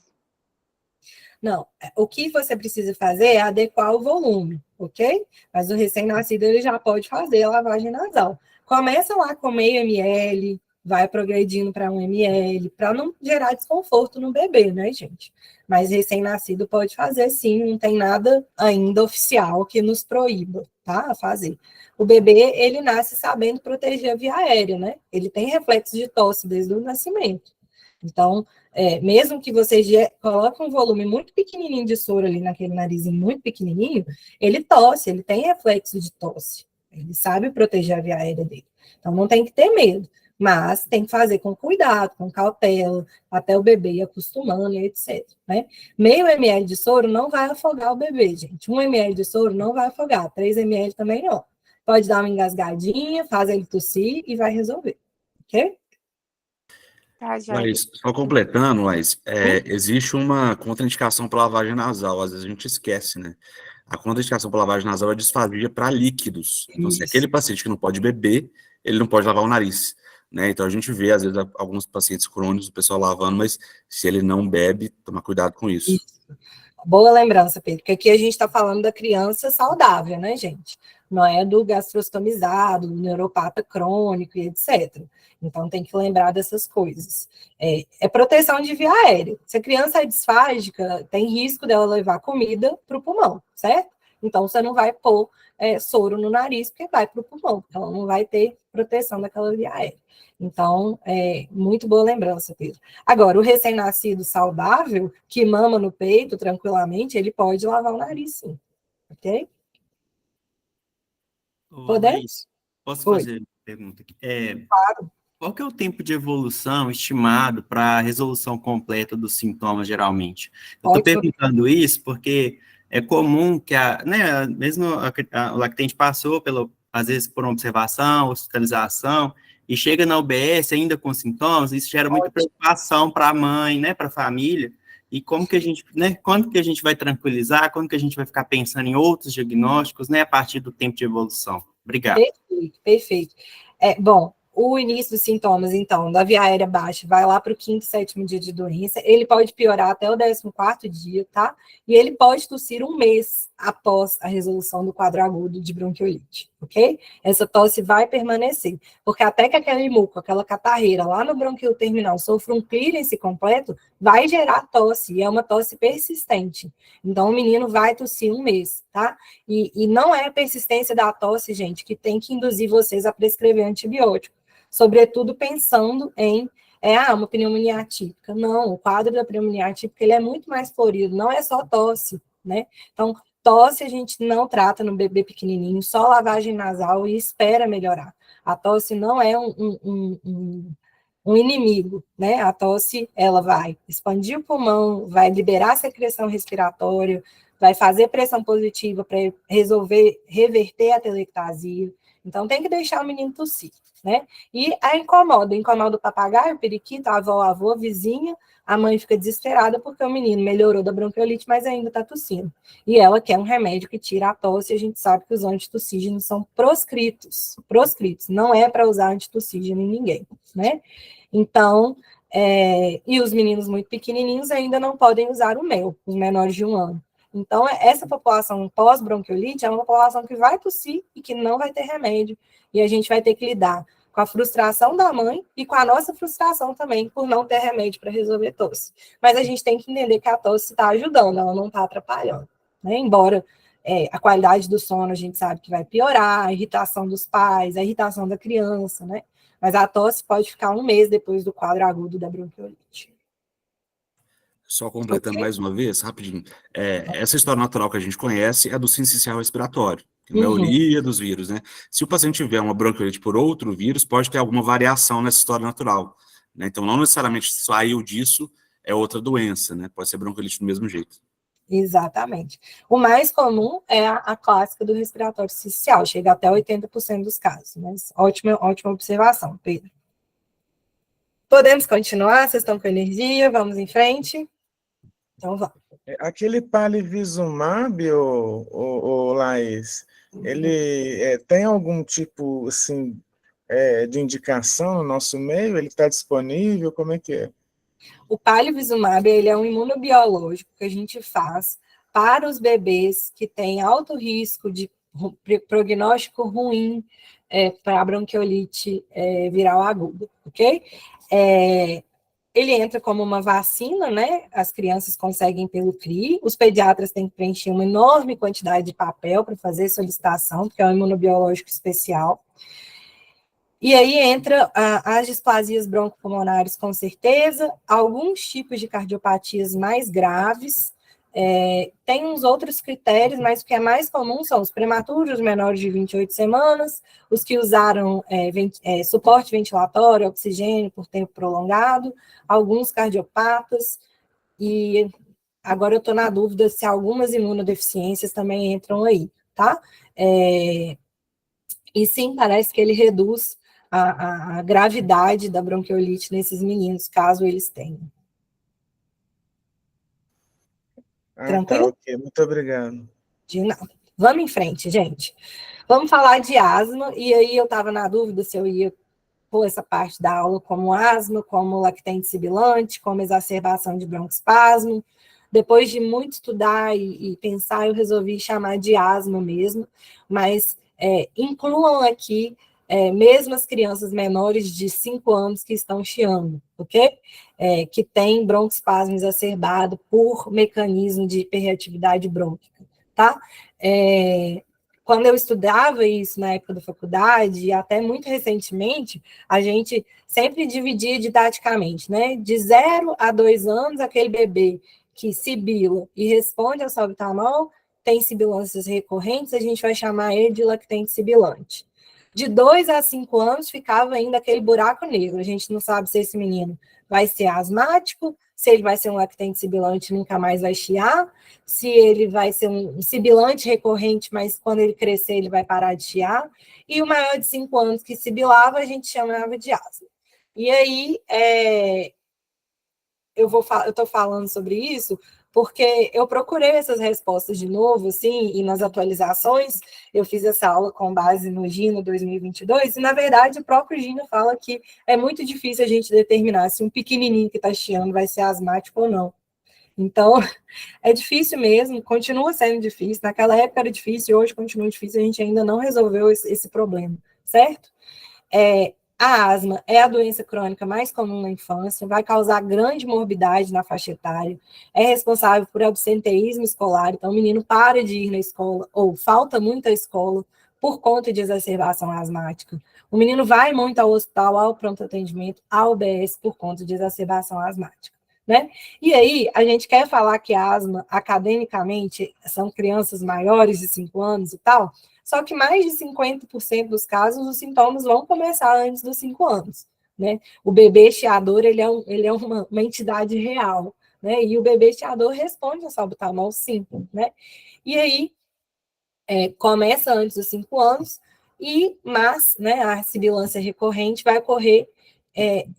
Não, o que você precisa fazer é adequar o volume, ok? Mas o recém-nascido ele já pode fazer a lavagem nasal. Começa lá com meio ml, vai progredindo para 1 ml, para não gerar desconforto no bebê, né, gente? Mas recém-nascido pode fazer sim, não tem nada ainda oficial que nos proíba, tá? A fazer. O bebê, ele nasce sabendo proteger a via aérea, né? Ele tem reflexo de tosse desde o nascimento. Então, mesmo que você coloque um volume muito pequenininho de soro ali naquele narizinho muito pequenininho, ele tosse, ele tem reflexo de tosse. Ele sabe proteger a via aérea dele. Então, não tem que ter medo, mas tem que fazer com cuidado, com cautela, até o bebê ir acostumando e etc. Né? Meio ml de soro não vai afogar o bebê, gente. 1 ml de soro não vai afogar, 3 ml também não. Pode dar uma engasgadinha, faz ele tossir e vai resolver, ok? Laís, só completando, Laís, existe uma contraindicação para lavagem nasal, às vezes a gente esquece, né? A contraindicação para lavagem nasal é disfagia para líquidos. Então, se aquele paciente que não pode beber, ele não pode lavar o nariz, né? Então, a gente vê, às vezes, alguns pacientes crônicos, o pessoal lavando, mas se ele não bebe, tomar cuidado com isso. Boa lembrança, Pedro, porque aqui a gente está falando da criança saudável, né, gente? Não é do gastrostomizado, do neuropata crônico e etc. Então, tem que lembrar dessas coisas. É proteção de via aérea. Se a criança é disfágica, tem risco dela levar comida para o pulmão, certo? Então, você não vai pôr soro no nariz, porque vai para o pulmão, porque ela não vai ter proteção daquela via aérea. Então, muito boa lembrança, Pedro. Agora, o recém-nascido saudável, que mama no peito tranquilamente, ele pode lavar o nariz, sim. Ok? Laís, posso fazer uma pergunta aqui? Claro. Qual que é o tempo de evolução estimado para a resolução completa dos sintomas, geralmente? Eu estou perguntando isso porque é comum que mesmo o lactente passou, às vezes, por uma observação, hospitalização, e chega na UBS ainda com sintomas, isso gera muita preocupação para a mãe, né, para a família, e como que a gente, né, quando que a gente vai tranquilizar, quando que a gente vai ficar pensando em outros diagnósticos, né, a partir do tempo de evolução? Obrigado. Perfeito. Bom, o início dos sintomas, então, da via aérea baixa, vai lá para o 5º, 7º dia de doença, ele pode piorar até o 14º dia, tá? E ele pode tossir 1 mês após a resolução do quadro agudo de bronquiolite, ok? Essa tosse vai permanecer, porque até que aquele muco, aquela catarreira lá no bronquio terminal sofra um clearance completo, vai gerar tosse, e é uma tosse persistente. Então, o menino vai tossir 1 mês, tá? E não é a persistência da tosse, gente, que tem que induzir vocês a prescrever antibiótico, sobretudo pensando em uma pneumonia atípica. Não, o quadro da pneumonia atípica ele é muito mais florido, não é só tosse, né? Então, tosse a gente não trata no bebê pequenininho, só lavagem nasal e espera melhorar. A tosse não é um inimigo, né? A tosse, ela vai expandir o pulmão, vai liberar a secreção respiratória, vai fazer pressão positiva para reverter a telectasia. Então, tem que deixar o menino tossir, né? E incomoda o papagaio, o periquito, a avó, a vizinha, a mãe fica desesperada porque o menino melhorou da bronquiolite, mas ainda está tossindo. E ela quer um remédio que tira a tosse, e a gente sabe que os antitussígenos são proscritos, não é para usar antitussígeno em ninguém, né? Então, e os meninos muito pequenininhos ainda não podem usar o mel, os menores de 1 ano. Então, essa população pós-bronquiolite é uma população que vai tossir e que não vai ter remédio. E a gente vai ter que lidar com a frustração da mãe e com a nossa frustração também por não ter remédio para resolver tosse. Mas a gente tem que entender que a tosse está ajudando, ela não está atrapalhando, né? Embora a qualidade do sono a gente sabe que vai piorar, a irritação dos pais, a irritação da criança, né? Mas a tosse pode ficar 1 mês depois do quadro agudo da bronquiolite. Só completando mais uma vez, rapidinho. Essa história natural que a gente conhece é do sincicial respiratório, que é a maioria dos vírus, né? Se o paciente tiver uma bronquiolite por outro vírus, pode ter alguma variação nessa história natural, né? Então, não necessariamente saiu disso é outra doença, né? Pode ser bronquiolite do mesmo jeito. Exatamente. O mais comum é a clássica do respiratório sincicial, chega até 80% dos casos, mas ótima observação, Pedro. Podemos continuar? Vocês estão com energia? Vamos em frente? Então, vamos. Aquele palivizumab, Laís, ele tem algum tipo, assim, de indicação no nosso meio? Ele está disponível? Como é que é? O palivizumab, ele é um imunobiológico que a gente faz para os bebês que têm alto risco de prognóstico ruim para a bronquiolite viral aguda, ok? Ele entra como uma vacina, né? As crianças conseguem pelo CRI, os pediatras têm que preencher uma enorme quantidade de papel para fazer solicitação, porque é um imunobiológico especial. E aí entra as displasias broncopulmonares, com certeza, alguns tipos de cardiopatias mais graves, tem uns outros critérios, mas o que é mais comum são os prematuros menores de 28 semanas, os que usaram suporte ventilatório, oxigênio por tempo prolongado, alguns cardiopatas, e agora eu estou na dúvida se algumas imunodeficiências também entram aí, tá? E sim, parece que ele reduz a gravidade da bronquiolite nesses meninos, caso eles tenham. Tranquilo? Tá, ok. Muito obrigado. De nada. Vamos em frente, gente. Vamos falar de asma, e aí eu estava na dúvida se eu ia pôr essa parte da aula como asma, como lactente sibilante, como exacerbação de broncoespasmo. Depois de muito estudar e pensar, eu resolvi chamar de asma mesmo, mas incluam aqui mesmo as crianças menores de 5 anos que estão chiando, ok? Que tem broncoespasmo exacerbado por mecanismo de hiperreatividade brônquica, tá? Quando eu estudava isso na época da faculdade, e até muito recentemente, a gente sempre dividia didaticamente, né? De 0 a 2 anos, aquele bebê que sibila e responde ao salbutamol, tem sibilâncias recorrentes, a gente vai chamar ele de lactente sibilante. De 2 a 5 anos, ficava ainda aquele buraco negro. A gente não sabe se esse menino vai ser asmático, se ele vai ser um lactente sibilante e nunca mais vai chiar, se ele vai ser um sibilante recorrente, mas quando ele crescer ele vai parar de chiar. E o maior de 5 anos que sibilava, a gente chamava de asma. E aí, eu estou falando sobre isso porque eu procurei essas respostas de novo, assim, e nas atualizações, eu fiz essa aula com base no GINA 2022, e, na verdade, o próprio GINA fala que é muito difícil a gente determinar se um pequenininho que está chiando vai ser asmático ou não. Então, é difícil mesmo, continua sendo difícil, naquela época era difícil, hoje continua difícil, a gente ainda não resolveu esse problema, certo? A asma é a doença crônica mais comum na infância, vai causar grande morbidade na faixa etária, é responsável por absenteísmo escolar, então o menino para de ir na escola, ou falta muito à escola, por conta de exacerbação asmática. O menino vai muito ao hospital, ao pronto atendimento, ao UBS, por conta de exacerbação asmática. Né? E aí, a gente quer falar que a asma, academicamente, são crianças maiores de 5 anos e tal, só que mais de 50% dos casos, os sintomas vão começar antes dos 5 anos. Né? O bebê chiador, ele é uma entidade real, né? E o bebê chiador responde ao salbutamol sim, né? E aí, começa antes dos 5 anos, mas né, a sibilância recorrente vai ocorrer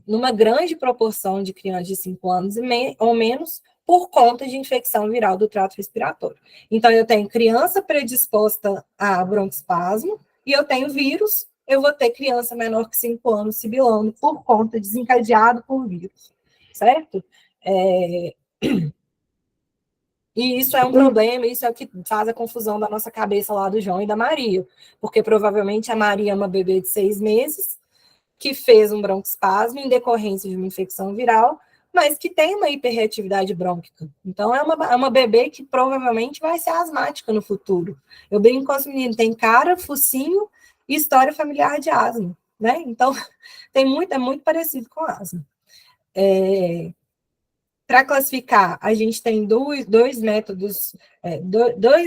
numa grande proporção de crianças de 5 anos ou menos, por conta de infecção viral do trato respiratório. Então, eu tenho criança predisposta a broncoespasmo, e eu tenho vírus, eu vou ter criança menor que 5 anos sibilando por conta, desencadeado por vírus, certo? E isso é um problema, isso é o que faz a confusão da nossa cabeça lá do João e da Maria, porque provavelmente a Maria é uma bebê de 6 meses, que fez um broncoespasmo em decorrência de uma infecção viral, mas que tem uma hiperreatividade brônquica. Então, é uma bebê que provavelmente vai ser asmática no futuro. Eu brinco com os meninos, tem cara, focinho e história familiar de asma, né? Então, é muito parecido com asma. Para classificar, a gente tem dois métodos,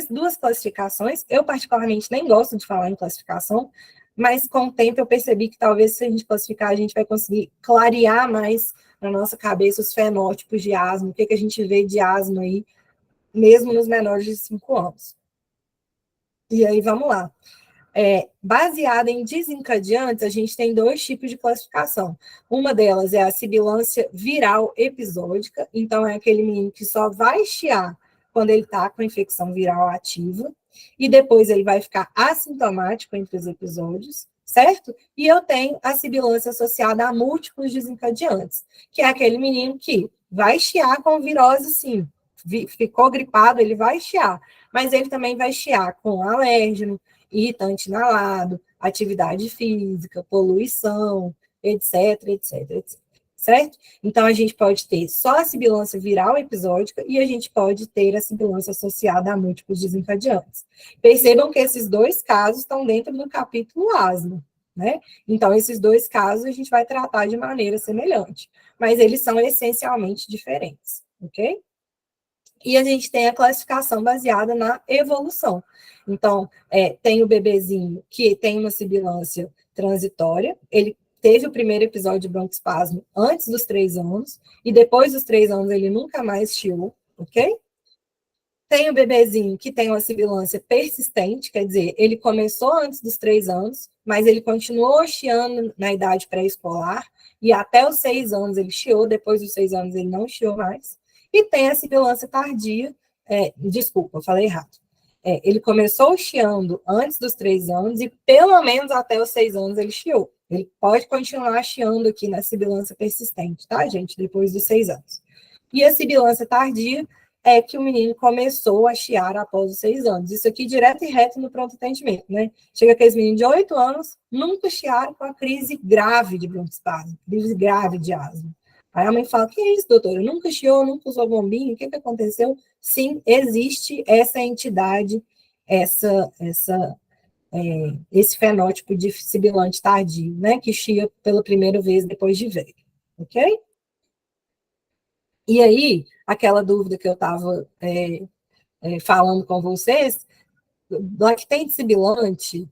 duas classificações. Eu, particularmente, nem gosto de falar em classificação, mas com o tempo eu percebi que talvez se a gente classificar, a gente vai conseguir clarear mais na nossa cabeça os fenótipos de asma, o que a gente vê de asma aí, mesmo nos menores de 5 anos. E aí, vamos lá. Baseada em desencadeantes, a gente tem 2 tipos de classificação. Uma delas é a sibilância viral episódica, então é aquele menino que só vai chiar quando ele está com a infecção viral ativa, e depois ele vai ficar assintomático entre os episódios, certo? E eu tenho a sibilância associada a múltiplos desencadeantes, que é aquele menino que vai chiar com virose, sim, ficou gripado, ele vai chiar, mas ele também vai chiar com alérgeno, irritante inalado, atividade física, poluição, etc, certo? Então, a gente pode ter só a sibilância viral episódica e a gente pode ter a sibilância associada a múltiplos desencadeantes. Percebam que esses 2 casos estão dentro do capítulo asma, né? Então, esses 2 casos a gente vai tratar de maneira semelhante, mas eles são essencialmente diferentes, ok? E a gente tem a classificação baseada na evolução. Então, tem o bebezinho que tem uma sibilância transitória, ele teve o primeiro episódio de broncoespasmo antes dos 3 anos, e depois dos 3 anos ele nunca mais chiou, ok? Tem o bebezinho que tem uma sibilância persistente, quer dizer, ele começou antes dos 3 anos, mas ele continuou chiando na idade pré-escolar, e até os 6 anos ele chiou, depois dos 6 anos ele não chiou mais. E tem a sibilância tardia, desculpa, eu falei errado. Ele começou chiando antes dos 3 anos e pelo menos até os 6 anos ele chiou. Ele pode continuar chiando aqui na sibilância persistente, tá, gente? Depois dos 6 anos. E a sibilância tardia é que o menino começou a chiar após os 6 anos. Isso aqui direto e reto no pronto atendimento, né? Chega aqueles meninos de 8 anos, nunca chiaram com a crise grave de broncoespasmo, crise grave de asma. Aí a mãe fala, que é isso, doutora? Nunca chiou, nunca usou bombinha, o que aconteceu? Sim, existe essa entidade, esse fenótipo de sibilante tardio, né, que chia pela primeira vez depois de velho, ok? E aí, aquela dúvida que eu estava falando com vocês, lactente sibilante,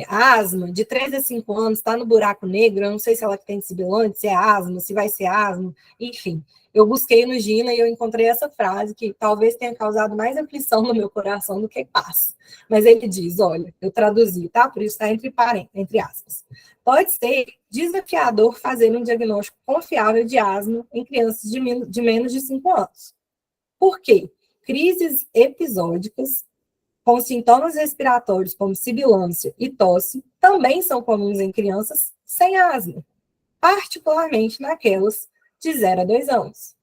asma, de 3 a 5 anos, está no buraco negro, eu não sei se é lactente sibilante, se é asma, se vai ser asma, enfim. Eu busquei no GINA e eu encontrei essa frase que talvez tenha causado mais aflição no meu coração do que paz. Mas ele diz, olha, eu traduzi, tá? Por isso está entre aspas. Pode ser desafiador fazer um diagnóstico confiável de asma em crianças de menos de 5 anos. Por quê? Crises episódicas com sintomas respiratórios como sibilância e tosse também são comuns em crianças sem asma, particularmente naquelas de 0 a 2 anos.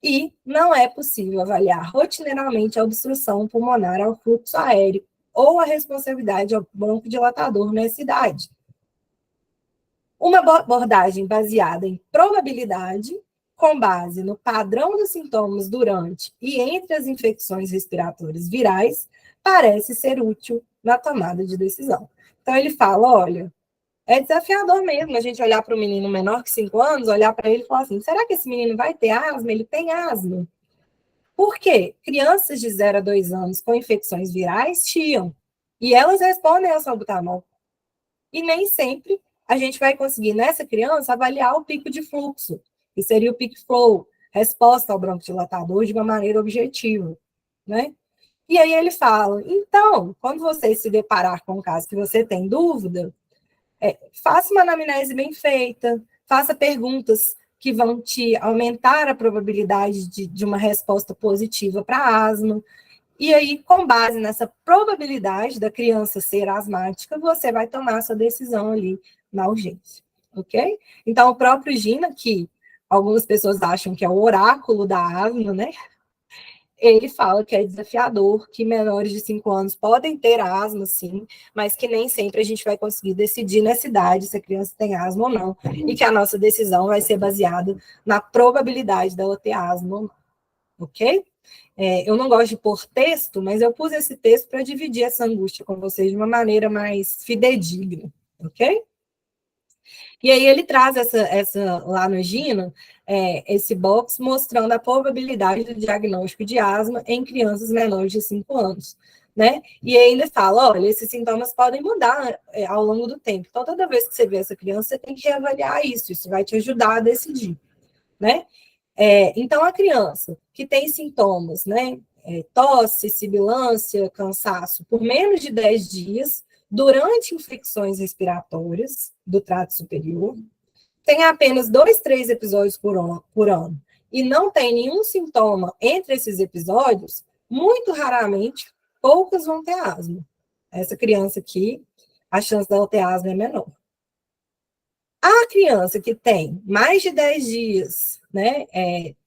E não é possível avaliar rotineiramente a obstrução pulmonar ao fluxo aéreo ou a responsabilidade ao broncodilatador nessa idade. Uma abordagem baseada em probabilidade, com base no padrão dos sintomas durante e entre as infecções respiratórias virais, parece ser útil na tomada de decisão. Então, ele fala, olha, é desafiador mesmo a gente olhar para um menino menor que 5 anos, olhar para ele e falar assim, será que esse menino vai ter asma? Ele tem asma. Por quê? Crianças de 0 a 2 anos com infecções virais chiam, e elas respondem ao salbutamol. E nem sempre a gente vai conseguir, nessa criança, avaliar o pico de fluxo, que seria o peak flow, resposta ao broncodilatador de uma maneira objetiva, né? E aí ele fala, então, quando você se deparar com um caso que você tem dúvida, faça uma anamnese bem feita, faça perguntas que vão te aumentar a probabilidade de uma resposta positiva para asma. E aí, com base nessa probabilidade da criança ser asmática, você vai tomar sua decisão ali na urgência, ok? Então, o próprio Gina, que algumas pessoas acham que é o oráculo da asma, né? Ele fala que é desafiador, que menores de 5 anos podem ter asma, sim, mas que nem sempre a gente vai conseguir decidir nessa idade se a criança tem asma ou não, e que a nossa decisão vai ser baseada na probabilidade dela ter asma ou não, ok? Eu não gosto de pôr texto, mas eu pus esse texto para dividir essa angústia com vocês de uma maneira mais fidedigna, ok? E aí ele traz essa lá no Gina, esse box mostrando a probabilidade do diagnóstico de asma em crianças menores de 5 anos, né? E aí ele fala, olha, esses sintomas podem mudar ao longo do tempo. Então, toda vez que você vê essa criança, você tem que reavaliar isso vai te ajudar a decidir, né? Então, a criança que tem sintomas, né? Tosse, sibilância, cansaço, por menos de 10 dias, durante infecções respiratórias do trato superior, tem apenas 2, 3 episódios por ano, e não tem nenhum sintoma entre esses episódios, muito raramente, poucas vão ter asma. Essa criança aqui, a chance dela ter asma é menor. A criança que tem mais de 10 dias, né,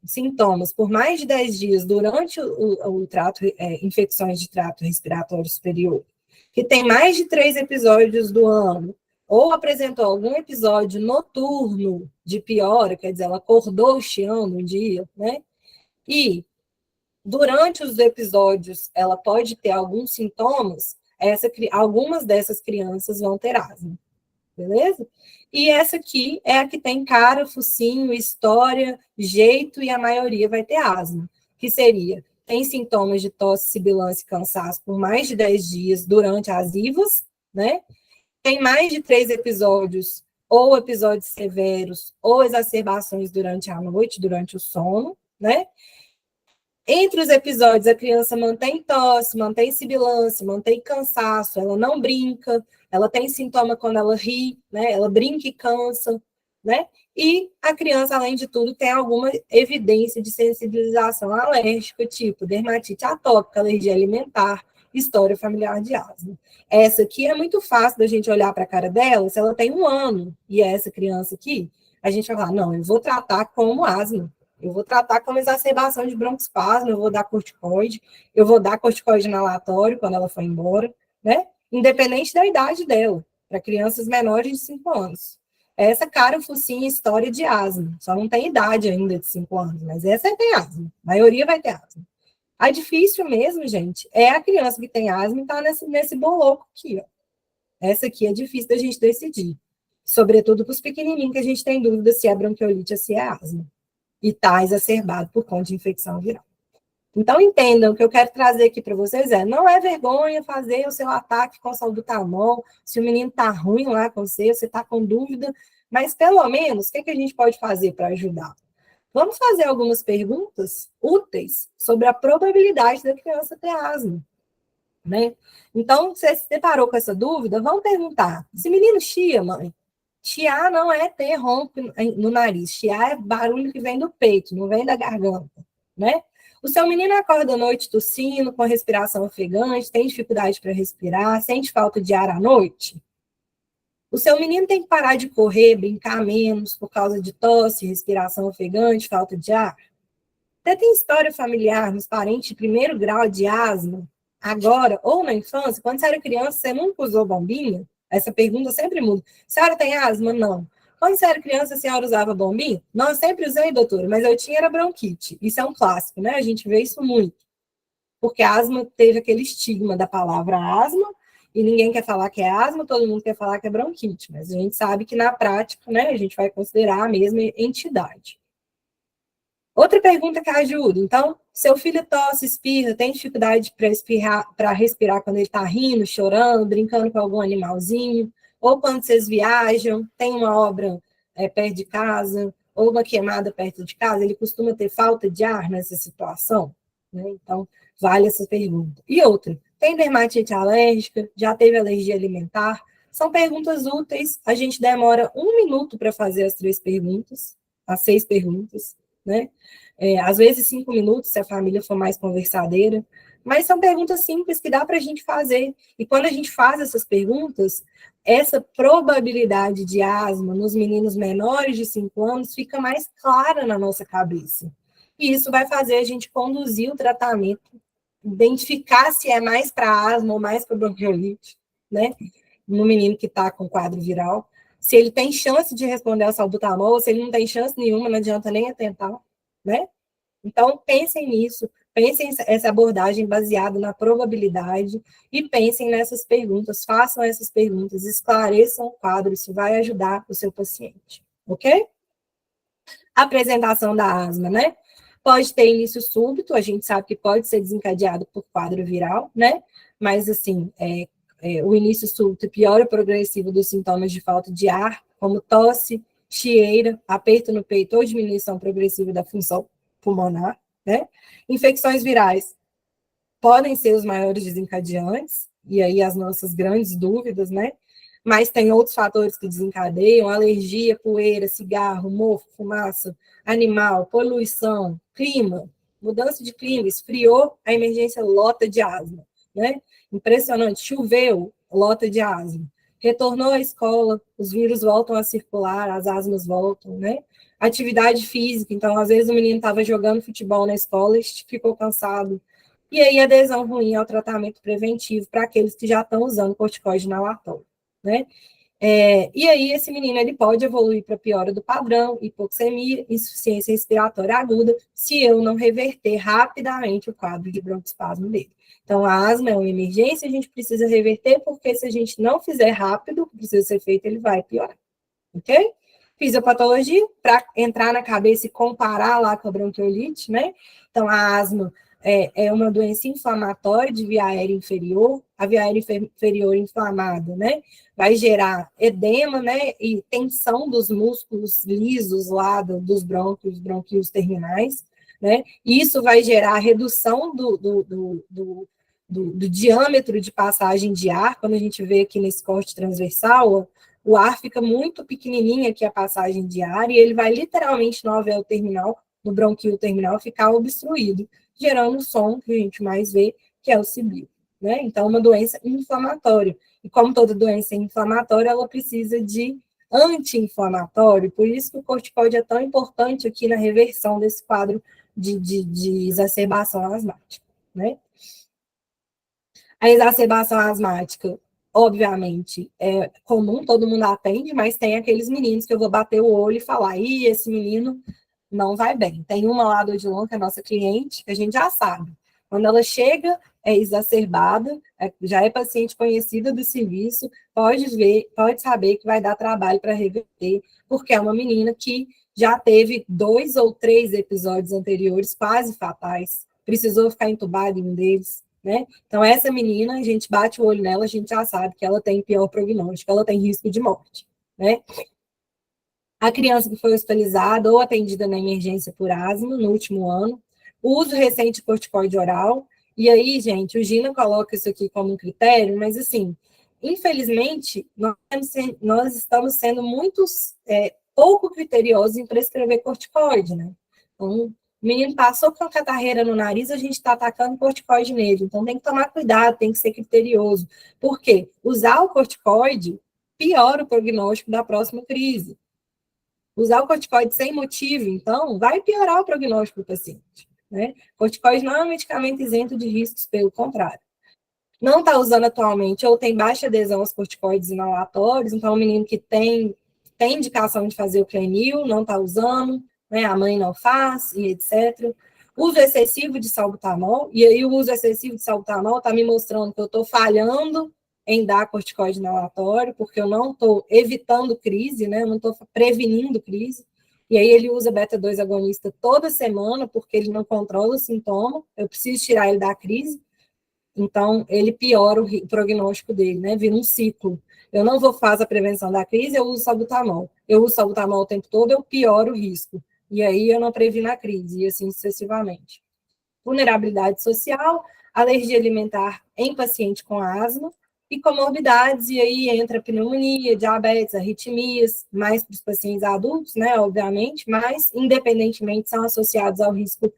sintomas por mais de 10 dias durante o trato, infecções de trato respiratório superior, que tem mais de 3 episódios do ano, ou apresentou algum episódio noturno de piora, quer dizer, ela acordou chiando um dia, né? E durante os episódios ela pode ter alguns sintomas, algumas dessas crianças vão ter asma, beleza? E essa aqui é a que tem cara, focinho, história, jeito, e a maioria vai ter asma, que seria, tem sintomas de tosse, sibilância e cansaço por mais de 10 dias durante as IVAs, né? Tem mais de 3 episódios, ou episódios severos, ou exacerbações durante a noite, durante o sono, né? Entre os episódios, a criança mantém tosse, mantém sibilância, mantém cansaço, ela não brinca, ela tem sintoma quando ela ri, né? Ela brinca e cansa, né? E a criança, além de tudo, tem alguma evidência de sensibilização alérgica, tipo dermatite atópica, alergia alimentar, história familiar de asma. Essa aqui é muito fácil da gente olhar para a cara dela, se ela tem 1 ano, e é essa criança aqui, a gente vai falar, não, eu vou tratar como asma, eu vou tratar como exacerbação de broncoespasmo, eu vou dar corticoide, eu vou dar corticoide inalatório quando ela for embora, né? Independente da idade dela, para crianças menores de 5 anos. Essa cara, focinho, história de asma, só não tem idade ainda de 5 anos, mas essa tem asma, a maioria vai ter asma. A difícil mesmo, gente, é a criança que tem asma e está nesse boloco aqui, ó. Essa aqui é difícil da gente decidir, sobretudo para os pequenininhos que a gente tem dúvida se é bronquiolite ou se é asma, e está exacerbado por conta de infecção viral. Então, entendam, o que eu quero trazer aqui para vocês não é vergonha fazer o seu ataque com salbutamol, se o menino está ruim lá com você está com dúvida, mas pelo menos, o que a gente pode fazer para ajudar? Vamos fazer algumas perguntas úteis sobre a probabilidade da criança ter asma, né? Então, você se deparou com essa dúvida, vamos perguntar, se menino chia, mãe? Chiar não é ter rompe no nariz, chiar é barulho que vem do peito, não vem da garganta, né? O seu menino acorda à noite tossindo, com respiração ofegante, tem dificuldade para respirar, sente falta de ar à noite? O seu menino tem que parar de correr, brincar menos por causa de tosse, respiração ofegante, falta de ar? Até tem história familiar nos parentes de primeiro grau de asma, agora, ou na infância, quando você era criança, você nunca usou bombinha? Essa pergunta sempre muda. A senhora tem asma? Não. Quando você era criança, a senhora usava bombinha? Não, eu sempre usei, doutora, mas eu tinha era bronquite. Isso é um clássico, né? A gente vê isso muito. Porque a asma teve aquele estigma da palavra asma, e ninguém quer falar que é asma, todo mundo quer falar que é bronquite. Mas a gente sabe que na prática, né, a gente vai considerar a mesma entidade. Outra pergunta que ajuda. Então, seu filho tosse, espirra, tem dificuldade para respirar quando ele está rindo, chorando, brincando com algum animalzinho, ou quando vocês viajam, tem uma obra perto de casa, ou uma queimada perto de casa, ele costuma ter falta de ar nessa situação? Né? Então, vale essa pergunta. E outra, tem dermatite alérgica? Já teve alergia alimentar? São perguntas úteis, a gente demora 1 minuto para fazer as 3 perguntas, as 6 perguntas, né? Às vezes 5 minutos, se a família for mais conversadeira, mas são perguntas simples que dá para a gente fazer. E quando a gente faz essas perguntas, essa probabilidade de asma nos meninos menores de 5 anos fica mais clara na nossa cabeça. E isso vai fazer a gente conduzir o tratamento, identificar se é mais para asma ou mais para bronquiolite, né? No menino que está com quadro viral. Se ele tem chance de responder ao salbutamol, ou se ele não tem chance nenhuma, não adianta nem tentar, né? Então, pensem nisso, pensem essa abordagem baseada na probabilidade e pensem nessas perguntas, façam essas perguntas, esclareçam o quadro, isso vai ajudar o seu paciente, ok? Apresentação da asma, né? Pode ter início súbito, a gente sabe que pode ser desencadeado por quadro viral, né? Mas, assim, o início súbito e piora progressivo dos sintomas de falta de ar, como tosse, chieira, aperto no peito ou diminuição progressiva da função pulmonar, né? Infecções virais podem ser os maiores desencadeantes, e aí as nossas grandes dúvidas, né? Mas tem outros fatores que desencadeiam: alergia, poeira, cigarro, mofo, fumaça, animal, poluição, clima, mudança de clima, esfriou, a emergência lota de asma, né? Impressionante, choveu, lota de asma. Retornou à escola, os vírus voltam a circular, as asmas voltam, né? Atividade física, então, às vezes o menino estava jogando futebol na escola e ficou cansado. E aí, adesão ruim ao tratamento preventivo para aqueles que já estão usando corticoide inalatório, né? E aí, esse menino ele pode evoluir para piora do padrão, hipoxemia, insuficiência respiratória aguda, se eu não reverter rapidamente o quadro de broncoespasmo dele. Então, a asma é uma emergência, a gente precisa reverter, porque se a gente não fizer rápido, o que precisa ser feito, ele vai piorar. Ok? Fisiopatologia, para entrar na cabeça e comparar lá com a bronquiolite, né? Então, a asma é uma doença inflamatória de via aérea inferior, a via aérea inferior inflamada, né? Vai gerar edema, né? E tensão dos músculos lisos lá dos brônquios terminais, né? E isso vai gerar redução do diâmetro de passagem de ar. Quando a gente vê aqui nesse corte transversal, o ar fica muito pequenininho aqui, a passagem de ar, e ele vai literalmente no alvéolo terminal, no bronquio terminal, ficar obstruído, gerando o som que a gente mais vê, que é o sibiu, né? Então, uma doença inflamatória. E como toda doença inflamatória, ela precisa de anti-inflamatório, por isso que o corticoide é tão importante aqui na reversão desse quadro de exacerbação asmática, né? A exacerbação asmática, obviamente, é comum, todo mundo atende, mas tem aqueles meninos que eu vou bater o olho e falar: ih, esse menino não vai bem. Tem uma lá do Odilon, que é a nossa cliente, que a gente já sabe. Quando ela chega, é exacerbada, já é paciente conhecida do serviço, pode saber que vai dar trabalho para reverter, porque é uma menina que já teve 2 ou 3 episódios anteriores quase fatais, precisou ficar entubada em um deles, né? Então, essa menina, a gente bate o olho nela, a gente já sabe que ela tem pior prognóstico, ela tem risco de morte, né? A criança que foi hospitalizada ou atendida na emergência por asma no último ano, o uso recente de corticoide oral, e aí, gente, o Gina coloca isso aqui como um critério, mas, assim, infelizmente, nós estamos sendo pouco criteriosos em prescrever corticoide, né? Então, O menino passou com a catarreira no nariz, a gente está atacando corticoide nele. Então, tem que tomar cuidado, tem que ser criterioso. Por quê? Usar o corticoide piora o prognóstico da próxima crise. Usar o corticoide sem motivo, então, vai piorar o prognóstico do paciente. Né? Corticoide não é um medicamento isento de riscos, pelo contrário. Não está usando atualmente, ou tem baixa adesão aos corticoides inalatórios, então, o menino que tem indicação de fazer o Clenil, não está usando, né, a mãe não faz, e etc. Uso excessivo de salbutamol, e aí o uso excessivo de salbutamol está me mostrando que eu estou falhando em dar corticoide inalatório, porque eu não estou evitando crise, né, eu não estou prevenindo crise, e aí ele usa beta-2 agonista toda semana, porque ele não controla o sintoma, eu preciso tirar ele da crise, então ele piora o prognóstico dele, né, vira um ciclo. Eu não vou fazer a prevenção da crise, eu uso salbutamol. Eu uso salbutamol o tempo todo, eu pioro o risco. E aí eu não previno a crise, e assim sucessivamente. Vulnerabilidade social, alergia alimentar em paciente com asma, e comorbidades, e aí entra pneumonia, diabetes, arritmias, mais para os pacientes adultos, né, obviamente, mas, independentemente, são associados ao risco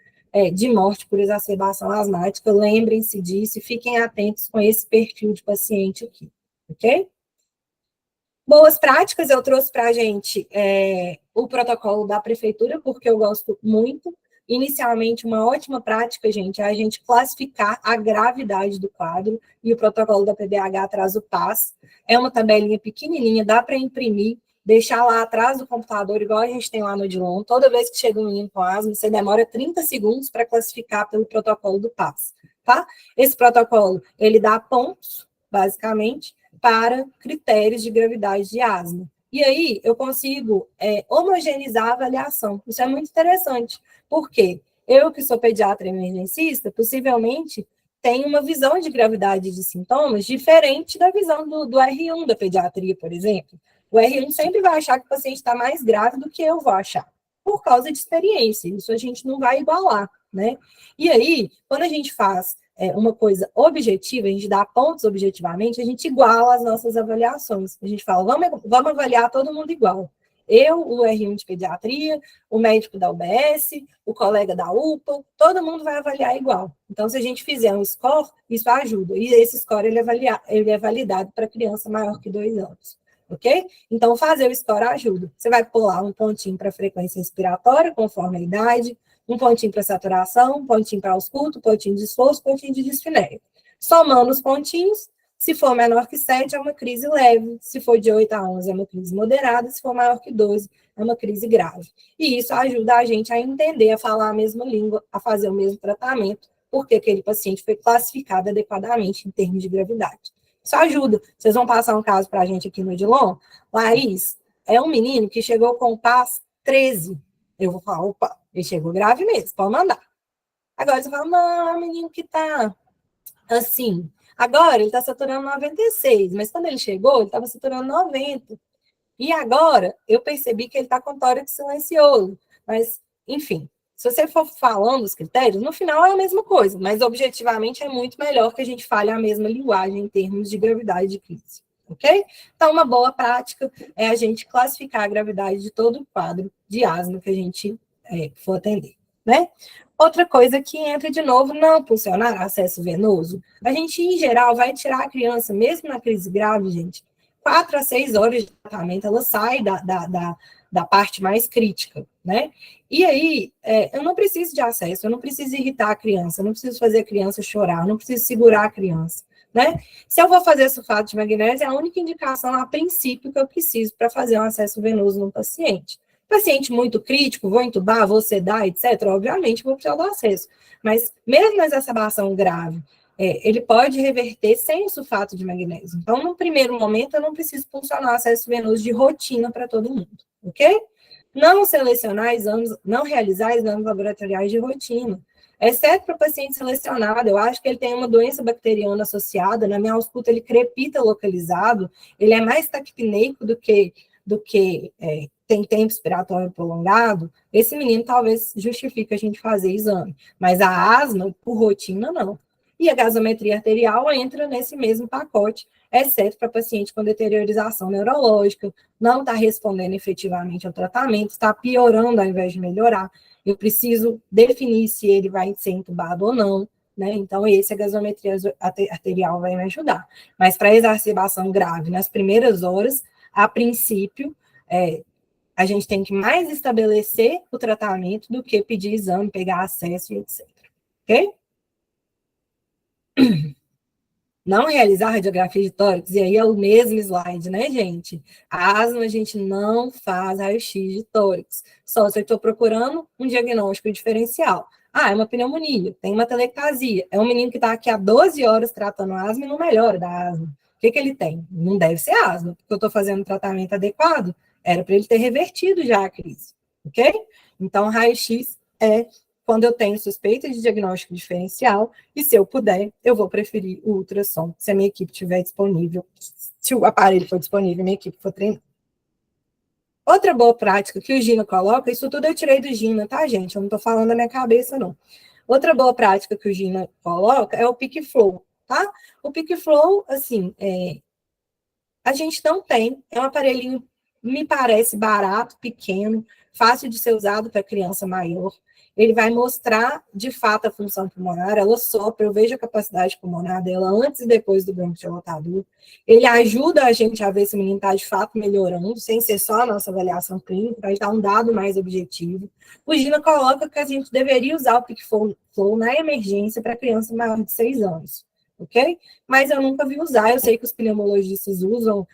de morte por exacerbação asmática. Lembrem-se disso e fiquem atentos com esse perfil de paciente aqui, ok? Boas práticas, eu trouxe para a gente o protocolo da prefeitura, porque eu gosto muito. Inicialmente, uma ótima prática, gente, é a gente classificar a gravidade do quadro, e o protocolo da PBH traz o PAS. É uma tabelinha pequenininha, dá para imprimir, deixar lá atrás do computador, igual a gente tem lá no Odilon. Toda vez que chega um menino com asma, você demora 30 segundos para classificar pelo protocolo do PAS, tá? Esse protocolo, ele dá pontos, basicamente, para critérios de gravidade de asma. E aí, eu consigo homogeneizar a avaliação. Isso é muito interessante, porque eu, que sou pediatra emergencista, possivelmente tenho uma visão de gravidade de sintomas diferente da visão do R1 da pediatria, por exemplo. O R1 sempre vai achar que o paciente está mais grave do que eu vou achar, por causa de experiência. Isso a gente não vai igualar, né? E aí, quando a gente faz uma coisa objetiva, a gente dá pontos objetivamente, a gente iguala as nossas avaliações. A gente fala, vamos avaliar todo mundo igual. Eu, o R1 de pediatria, o médico da UBS, o colega da UPA, todo mundo vai avaliar igual. Então, se a gente fizer um score, isso ajuda. E esse score ele é validado para criança maior que 2 anos. Ok? Então, fazer o score ajuda. Você vai pular um pontinho para frequência respiratória, conforme a idade, um pontinho para saturação, um pontinho para ausculto, um pontinho de esforço, um pontinho de dispneia. Somando os pontinhos, se for menor que 7, é uma crise leve, se for de 8 a 11, é uma crise moderada, se for maior que 12, é uma crise grave. E isso ajuda a gente a entender, a falar a mesma língua, a fazer o mesmo tratamento, porque aquele paciente foi classificado adequadamente em termos de gravidade. Isso ajuda. Vocês vão passar um caso para a gente aqui no Odilon. Laís, é um menino que chegou com o PAS 13. Eu vou falar, opa, ele chegou grave mesmo, pode mandar. Agora você fala, não, é um menino que está assim. Agora ele está saturando 96, mas quando ele chegou, ele estava saturando 90. E agora eu percebi que ele está com tórax silencioso. Mas, enfim, se você for falando os critérios, no final é a mesma coisa, mas objetivamente é muito melhor que a gente fale a mesma linguagem em termos de gravidade de crise. Ok? Então, uma boa prática é a gente classificar a gravidade de todo o quadro de asma que a gente for atender, né? Outra coisa que entra de novo, não pulsionar acesso venoso. A gente, em geral, vai tirar a criança, mesmo na crise grave, gente, 4 a 6 horas de tratamento, ela sai da parte mais crítica, né? E aí, eu não preciso de acesso, eu não preciso irritar a criança, eu não preciso fazer a criança chorar, eu não preciso segurar a criança, né? Se eu vou fazer sulfato de magnésio, é a única indicação, a princípio, que eu preciso para fazer um acesso venoso no paciente. Paciente muito crítico, vou entubar, vou sedar, etc., obviamente vou precisar do acesso. Mas mesmo na exacerbação grave, ele pode reverter sem o sulfato de magnésio. Então, no primeiro momento, eu não preciso funcionar acesso venoso de rotina para todo mundo, ok? Não selecionar exames, não realizar exames laboratoriais de rotina, exceto para paciente selecionado. Eu acho que ele tem uma doença bacteriana associada, na minha ausculta ele crepita localizado, ele é mais taquipneico do que tem tempo expiratório prolongado, esse menino talvez justifique a gente fazer exame, mas a asma, por rotina, não. E a gasometria arterial entra nesse mesmo pacote, exceto para paciente com deteriorização neurológica, não está respondendo efetivamente ao tratamento, está piorando ao invés de melhorar. eu preciso definir se ele vai ser entubado ou não, né? Então, a gasometria arterial vai me ajudar. Mas para exacerbação grave, nas primeiras horas, a princípio, a gente tem que mais estabelecer o tratamento do que pedir exame, pegar acesso e etc. Ok? Não realizar radiografia de tórax, e aí é o mesmo slide, né, gente? A asma, a gente não faz raio-x de tórax, só se eu estou procurando um diagnóstico diferencial. Ah, é uma pneumonia, tem uma telectasia, é um menino que está aqui há 12 horas tratando asma e não melhora da asma. O que ele tem? Não deve ser asma, porque eu estou fazendo um tratamento adequado, era para ele ter revertido já a crise, ok? Então, raio-x é quando eu tenho suspeita de diagnóstico diferencial, e se eu puder, eu vou preferir o ultrassom, se a minha equipe estiver disponível, se o aparelho for disponível, minha equipe for treinar. Outra boa prática que o Gina coloca, isso tudo eu tirei do Gina, tá, gente? Eu não estou falando da minha cabeça, não. Outra boa prática que o Gina coloca é o Peak Flow, tá? O Peak Flow, assim, a gente não tem, é um aparelhinho, me parece barato, pequeno, fácil de ser usado para criança maior. Ele vai mostrar, de fato, a função pulmonar, ela sopra, eu vejo a capacidade pulmonar dela antes e depois do bronquiodilatador. Ele ajuda a gente a ver se o menino está, de fato, melhorando, sem ser só a nossa avaliação clínica, vai dar um dado mais objetivo. O Gina coloca que a gente deveria usar o Peak Flow na emergência para criança maior de 6 anos, ok? Mas eu nunca vi usar, eu sei que os pneumologistas usam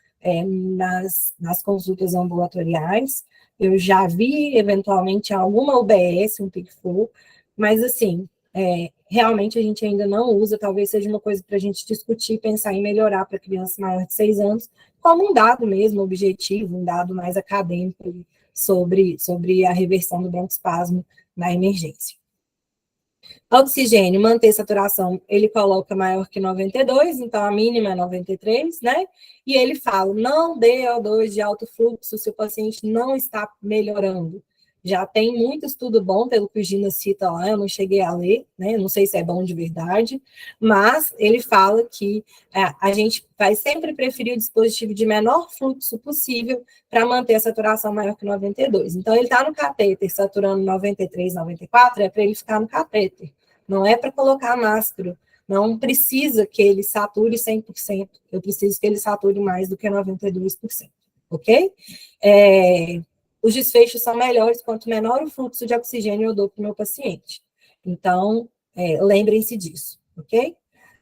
nas consultas ambulatoriais, eu já vi, eventualmente, alguma UBS, um Peak Flow, mas, assim, realmente a gente ainda não usa, talvez seja uma coisa para a gente discutir, pensar em melhorar para criança maior de 6 anos, como um dado mesmo objetivo, um dado mais acadêmico sobre a reversão do broncoespasmo na emergência. Oxigênio, manter saturação, ele coloca maior que 92, então a mínima é 93, né? E ele fala, não dê O2 de alto fluxo se o paciente não está melhorando. Já tem muito estudo bom, pelo que o Gina cita lá, eu não cheguei a ler, né? Não sei se é bom de verdade, mas ele fala que a gente vai sempre preferir o dispositivo de menor fluxo possível para manter a saturação maior que 92. Então, ele está no catéter saturando 93, 94, é para ele ficar no catéter. Não é para colocar máscara, não precisa que ele sature 100%, eu preciso que ele sature mais do que 92%, ok? Os desfechos são melhores quanto menor o fluxo de oxigênio eu dou para o meu paciente. Então, lembrem-se disso, ok?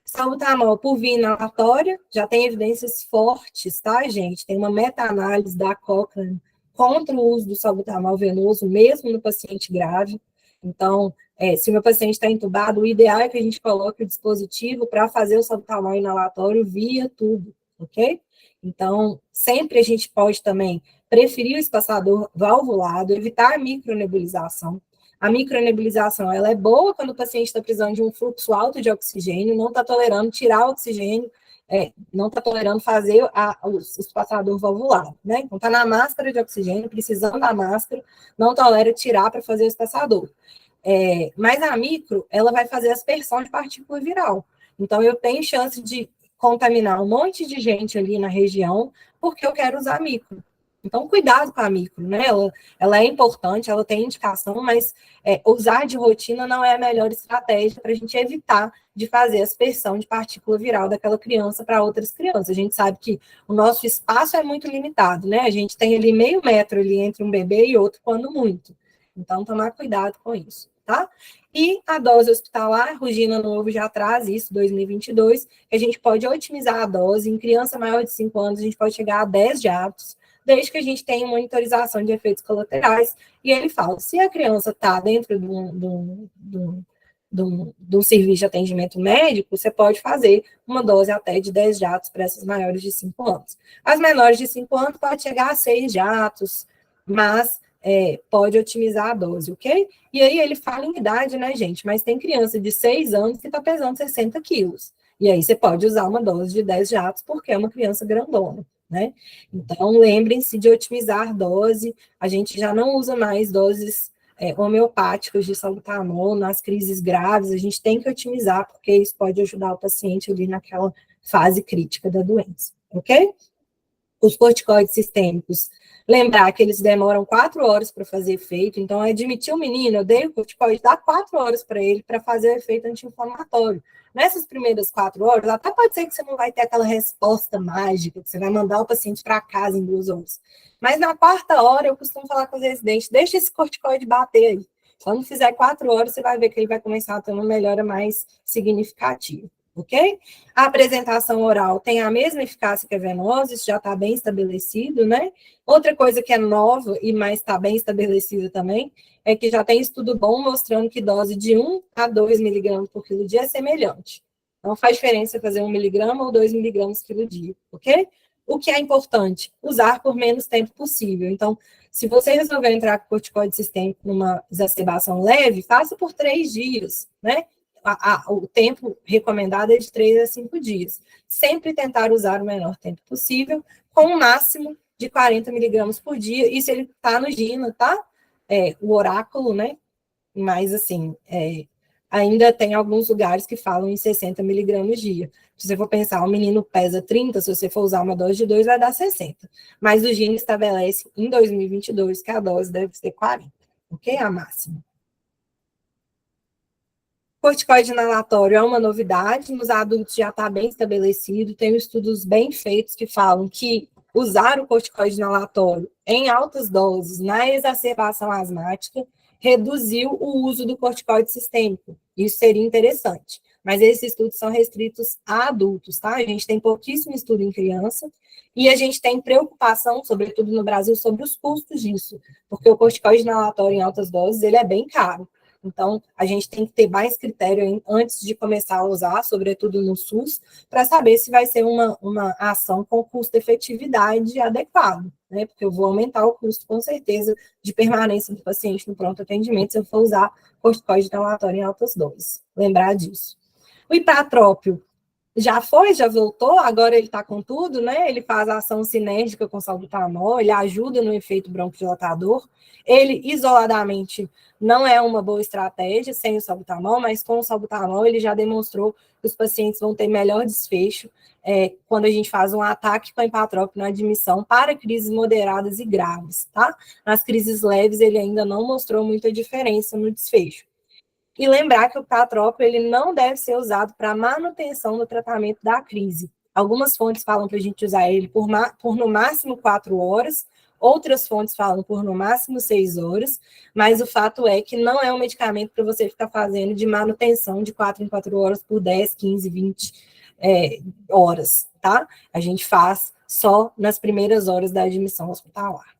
Salbutamol por via inalatória, já tem evidências fortes, tá, gente? Tem uma meta-análise da Cochrane contra o uso do salbutamol venoso, mesmo no paciente grave. Então, se o meu paciente está entubado, o ideal é que a gente coloque o dispositivo para fazer o salbutamol inalatório via tubo, ok? Então, sempre a gente pode também preferir o espaçador valvulado, evitar a micronebulização. A micronebulização, ela é boa quando o paciente está precisando de um fluxo alto de oxigênio, não está tolerando tirar o oxigênio, não está tolerando fazer o espaçador valvulado, né? Então, está na máscara de oxigênio, precisando da máscara, não tolera tirar para fazer o espaçador. Mas a micro, ela vai fazer aspersão de partícula viral. Então, eu tenho chance de contaminar um monte de gente ali na região, porque eu quero usar micro. Então, cuidado com a micro, né? Ela é importante, ela tem indicação, mas usar de rotina não é a melhor estratégia para a gente evitar de fazer aspersão de partícula viral daquela criança para outras crianças. A gente sabe que o nosso espaço é muito limitado, né? A gente tem ali meio metro ali entre um bebê e outro, quando muito. Então, tomar cuidado com isso, tá? E a dose hospitalar, Rugina Novo já traz isso, 2022, que a gente pode otimizar a dose. Em criança maior de 5 anos, a gente pode chegar a 10 jatos, desde que a gente tenha monitorização de efeitos colaterais. E ele fala, se a criança está dentro de um serviço de atendimento médico, você pode fazer uma dose até de 10 jatos para essas maiores de 5 anos. As menores de 5 anos pode chegar a 6 jatos, mas pode otimizar a dose, ok? E aí ele fala em idade, né, gente? Mas tem criança de 6 anos que está pesando 60 quilos. E aí você pode usar uma dose de 10 jatos, porque é uma criança grandona, né? Então, lembrem-se de otimizar dose. A gente já não usa mais doses homeopáticas de salbutamol nas crises graves. A gente tem que otimizar, porque isso pode ajudar o paciente ali naquela fase crítica da doença, ok? Os corticoides sistêmicos, lembrar que eles demoram 4 horas para fazer efeito, então admitir o menino, eu dei o corticoide, dá 4 horas para ele para fazer o efeito anti-inflamatório. Nessas primeiras 4 horas, até pode ser que você não vai ter aquela resposta mágica, que você vai mandar o paciente para casa em 2 horas. Mas na 4ª hora, eu costumo falar com os residentes, deixa esse corticoide bater aí. Quando fizer 4 horas, você vai ver que ele vai começar a ter uma melhora mais significativa. Ok? A apresentação oral tem a mesma eficácia que a venosa, isso já está bem estabelecido, né? Outra coisa que é nova, e mais está bem estabelecida também, é que já tem estudo bom mostrando que dose de 1 a 2 miligramas por quilo dia é semelhante. Não faz diferença fazer 1 miligrama ou 2 miligramas por quilo dia, ok? O que é importante? Usar por menos tempo possível. Então, se você resolver entrar com corticoide sistêmico numa exacerbação leve, faça por 3 dias, né? O tempo recomendado é de 3 a 5 dias. Sempre tentar usar o menor tempo possível, com um máximo de 40 miligramas por dia. Isso ele está no GINA, tá? O oráculo, né? Mas, assim, ainda tem alguns lugares que falam em 60 miligramas dia. Se você for pensar, o menino pesa 30, se você for usar uma dose de 2, vai dar 60. Mas o GINA estabelece, em 2022, que a dose deve ser 40, ok? A máxima. Corticoide inalatório é uma novidade, nos adultos já está bem estabelecido, tem estudos bem feitos que falam que usar o corticoide inalatório em altas doses na exacerbação asmática reduziu o uso do corticoide sistêmico. Isso seria interessante, mas esses estudos são restritos a adultos, tá? A gente tem pouquíssimo estudo em criança e a gente tem preocupação, sobretudo no Brasil, sobre os custos disso, porque o corticoide inalatório em altas doses, ele é bem caro. Então, a gente tem que ter mais critério antes de começar a usar, sobretudo no SUS, para saber se vai ser uma ação com custo-efetividade adequado, né? Porque eu vou aumentar o custo, com certeza, de permanência do paciente no pronto atendimento se eu for usar corticoide inalatório em altas doses. Lembrar disso. O ipratrópio já voltou, agora ele está com tudo, né? Ele faz a ação sinérgica com salbutamol, ele ajuda no efeito broncodilatador. Ele, isoladamente, não é uma boa estratégia sem o salbutamol, mas com o salbutamol ele já demonstrou que os pacientes vão ter melhor desfecho quando a gente faz um ataque com ipratrópio na admissão para crises moderadas e graves, tá? Nas crises leves, ele ainda não mostrou muita diferença no desfecho. E lembrar que o ipratrópio ele não deve ser usado para manutenção do tratamento da crise. Algumas fontes falam para a gente usar ele por no máximo 4 horas, outras fontes falam por no máximo 6 horas, mas o fato é que não é um medicamento para você ficar fazendo de manutenção de 4 em 4 horas por 10, 15, 20 horas, tá? A gente faz só nas primeiras horas da admissão hospitalar.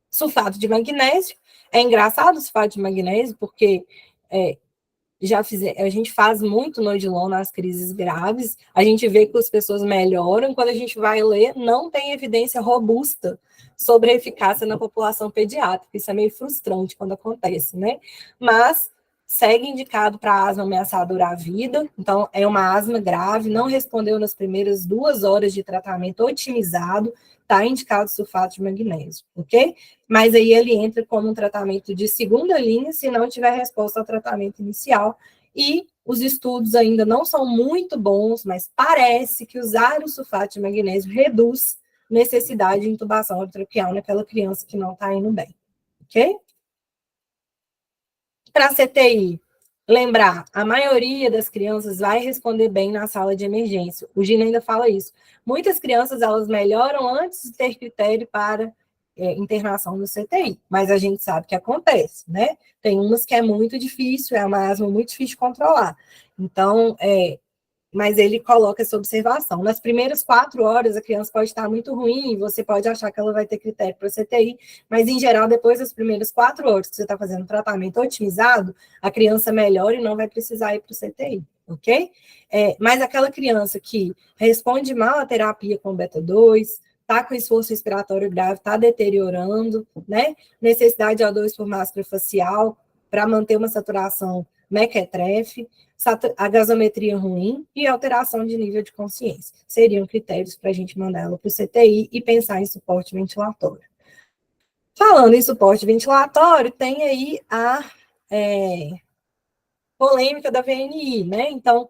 Sulfato de magnésio. É engraçado o sulfato de magnésio, porque a gente faz muito Nodilon nas crises graves, a gente vê que as pessoas melhoram, quando a gente vai ler, não tem evidência robusta sobre a eficácia na população pediátrica. Isso é meio frustrante quando acontece, né? Mas segue indicado para asma ameaçadora à vida, então é uma asma grave, não respondeu nas primeiras 2 horas de tratamento otimizado, está indicado sulfato de magnésio, ok? Mas aí ele entra como um tratamento de segunda linha, se não tiver resposta ao tratamento inicial, e os estudos ainda não são muito bons, mas parece que usar o sulfato de magnésio reduz necessidade de intubação orotraqueal naquela criança que não está indo bem, ok? Para CTI, lembrar, a maioria das crianças vai responder bem na sala de emergência. O Gina ainda fala isso. Muitas crianças, elas melhoram antes de ter critério para internação no CTI, mas a gente sabe que acontece, né? Tem umas que é muito difícil, é uma asma muito difícil de controlar. Então, mas ele coloca essa observação. Nas primeiras 4 horas, a criança pode estar muito ruim, você pode achar que ela vai ter critério para CTI, mas, em geral, depois das primeiras 4 horas que você está fazendo tratamento otimizado, a criança melhora e não vai precisar ir para o CTI, ok? Mas aquela criança que responde mal à terapia com beta-2, está com esforço respiratório grave, está deteriorando, né? Necessidade de O2 por máscara facial para manter uma saturação mequetrefe, a gasometria ruim e alteração de nível de consciência. Seriam critérios para a gente mandar ela para o CTI e pensar em suporte ventilatório. Falando em suporte ventilatório, tem aí polêmica da VNI, né? Então,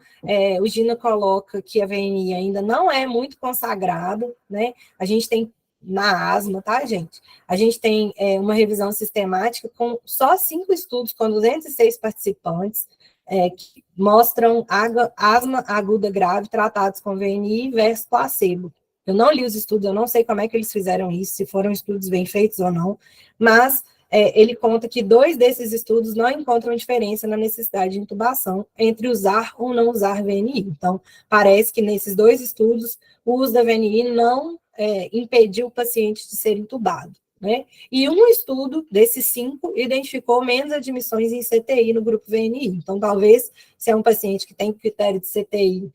o Gina coloca que a VNI ainda não é muito consagrada, né? A gente tem na asma, tá, gente? A gente tem uma revisão sistemática com só 5 estudos com 206 participantes, que mostram asma aguda grave tratados com VNI versus placebo. Eu não li os estudos, eu não sei como é que eles fizeram isso, se foram estudos bem feitos ou não, mas ele conta que 2 desses estudos não encontram diferença na necessidade de intubação entre usar ou não usar VNI. Então, parece que nesses 2 estudos, o uso da VNI não impediu o paciente de ser intubado, né? E um estudo desses 5 identificou menos admissões em CTI no grupo VNI. Então, talvez, se é um paciente que tem critério de CTI,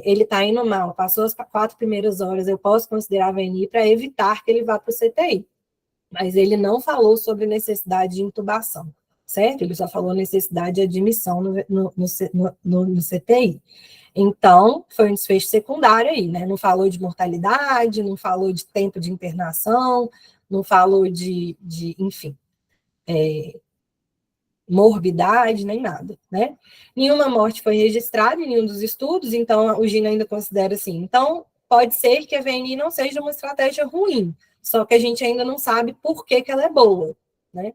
ele está indo mal, passou as 4 primeiras horas, eu posso considerar a VNI para evitar que ele vá para o CTI. Mas ele não falou sobre necessidade de intubação, certo? Ele só falou necessidade de admissão no CTI. Então, foi um desfecho secundário aí, né? Não falou de mortalidade, não falou de tempo de internação, não falou de enfim, morbidade, nem nada, né? Nenhuma morte foi registrada em nenhum dos estudos, então o Gina ainda considera assim. Então, pode ser que a VNI não seja uma estratégia ruim, só que a gente ainda não sabe por que ela é boa, né?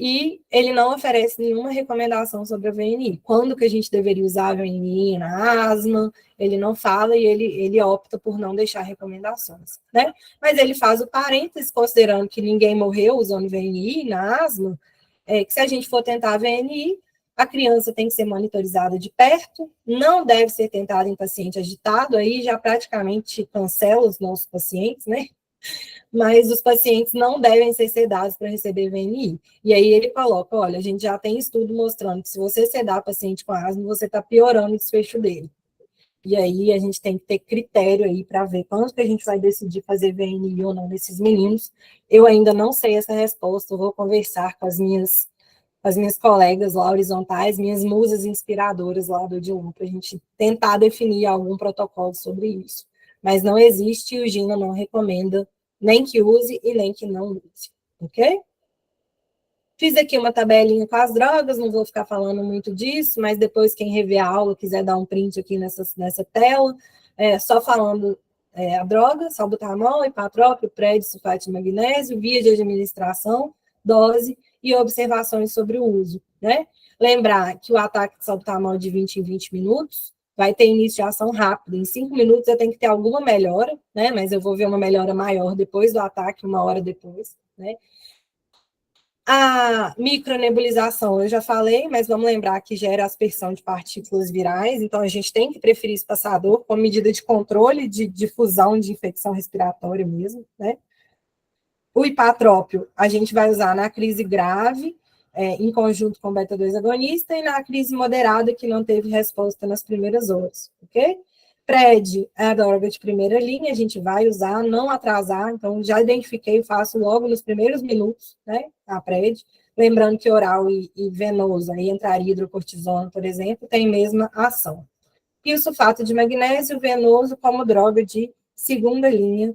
E ele não oferece nenhuma recomendação sobre a VNI. Quando que a gente deveria usar a VNI na asma, ele não fala e ele opta por não deixar recomendações, né? Mas ele faz o parênteses, considerando que ninguém morreu usando VNI na asma, que se a gente for tentar a VNI, a criança tem que ser monitorizada de perto, não deve ser tentada em paciente agitado, aí já praticamente cancela os nossos pacientes, né? Mas os pacientes não devem ser sedados para receber VNI. E aí ele coloca, olha, a gente já tem estudo mostrando que se você sedar paciente com asma, você está piorando o desfecho dele. E aí a gente tem que ter critério aí para ver quando que a gente vai decidir fazer VNI ou não nesses meninos. Eu ainda não sei essa resposta, eu vou conversar com as minhas colegas lá horizontais, minhas musas inspiradoras lá do Odilon, para a gente tentar definir algum protocolo sobre isso. Mas não existe e o Gina não recomenda nem que use e nem que não use, ok? Fiz aqui uma tabelinha com as drogas, não vou ficar falando muito disso, mas depois quem rever a aula, quiser dar um print aqui nessa tela, só falando a droga, salbutamol, ipatrópio, sulfato de magnésio, via de administração, dose e observações sobre o uso, né? Lembrar que o ataque de salbutamol é de 20 em 20 minutos, vai ter início de ação rápido. Em 5 minutos eu tenho que ter alguma melhora, né? Mas eu vou ver uma melhora maior depois do ataque, 1 hora depois, né? A micronebulização eu já falei, mas vamos lembrar que gera aspersão de partículas virais, então a gente tem que preferir espaçador como medida de controle de difusão de infecção respiratória mesmo, né? O ipatrópio a gente vai usar na crise grave, em conjunto com o beta-2 agonista, e na crise moderada, que não teve resposta nas primeiras horas, ok? PRED é a droga de primeira linha, a gente vai usar, não atrasar, então já identifiquei, faço logo nos primeiros minutos, né, a PRED, lembrando que oral e venoso, aí entraria hidrocortisona, por exemplo, tem a mesma ação. E o sulfato de magnésio venoso como droga de segunda linha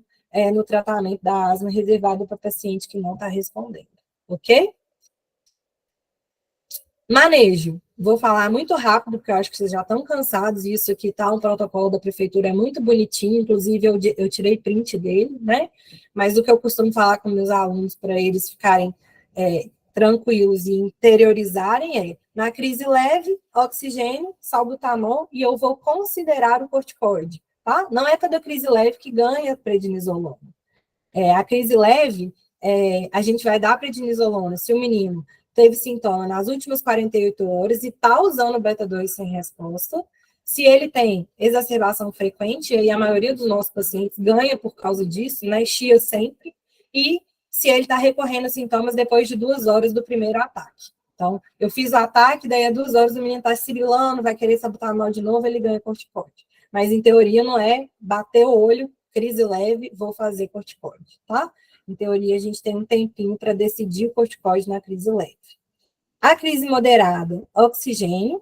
no tratamento da asma, reservado para paciente que não está respondendo, ok? Manejo. Vou falar muito rápido, porque eu acho que vocês já estão cansados, e isso aqui tá um protocolo da prefeitura, é muito bonitinho, inclusive eu tirei print dele, né? Mas o que eu costumo falar com meus alunos, para eles ficarem tranquilos e interiorizarem na crise leve, oxigênio, salbutamol, e eu vou considerar o corticoide, tá? Não é toda crise leve que ganha prednisolona. A crise leve, a gente vai dar prednisolona se o menino teve sintoma nas últimas 48 horas e está usando beta-2 sem resposta. Se ele tem exacerbação frequente, e aí a maioria dos nossos pacientes ganha por causa disso, né, chia sempre, e se ele está recorrendo a sintomas depois de 2 horas do primeiro ataque. Então, eu fiz o ataque, daí a 2 horas o menino está cirilando, vai querer salbutamol de novo, ele ganha corticoide. Mas em teoria não é bater o olho, crise leve, vou fazer corticoide, tá? Em teoria, a gente tem um tempinho para decidir o corticoide na crise leve. A crise moderada, oxigênio,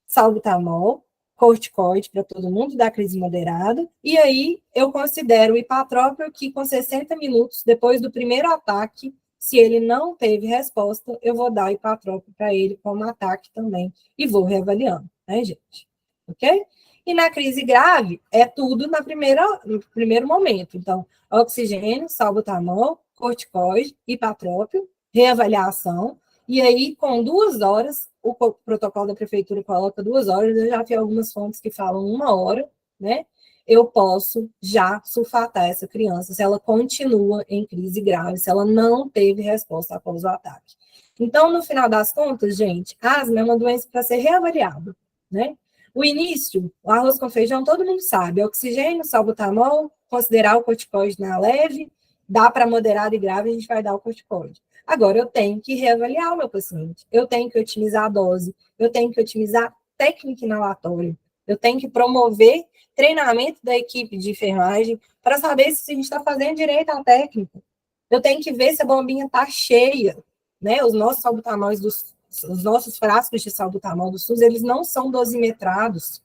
salbutamol, corticoide para todo mundo da crise moderada, e aí eu considero o ipatrópio que com 60 minutos depois do primeiro ataque, Se ele não teve resposta, eu vou dar ipatrópico para ele como ataque também e vou reavaliando, né, gente? Ok? E na crise grave, é tudo no primeiro momento. Então, oxigênio, salbutamol, corticoide, ipatrópio, reavaliação, e aí, com 2 horas, o protocolo da prefeitura coloca 2 horas, eu já vi algumas fontes que falam 1 hora, né? Eu posso já sulfatar essa criança, se ela continua em crise grave, se ela não teve resposta após o ataque. Então, no final das contas, gente, asma é uma doença para ser reavaliada, né? O início, o arroz com feijão, todo mundo sabe, oxigênio, salbutamol, considerar o corticoide na leve, dá para moderado e grave, a gente vai dar o corticoide. Agora, eu tenho que reavaliar o meu paciente, eu tenho que otimizar a dose, eu tenho que otimizar a técnica inalatória, eu tenho que promover treinamento da equipe de enfermagem para saber se a gente está fazendo direito à técnica. Eu tenho que ver se a bombinha está cheia, né? Os nossos salbutamóis os nossos frascos de salbutamol do SUS, eles não são dosimetrados.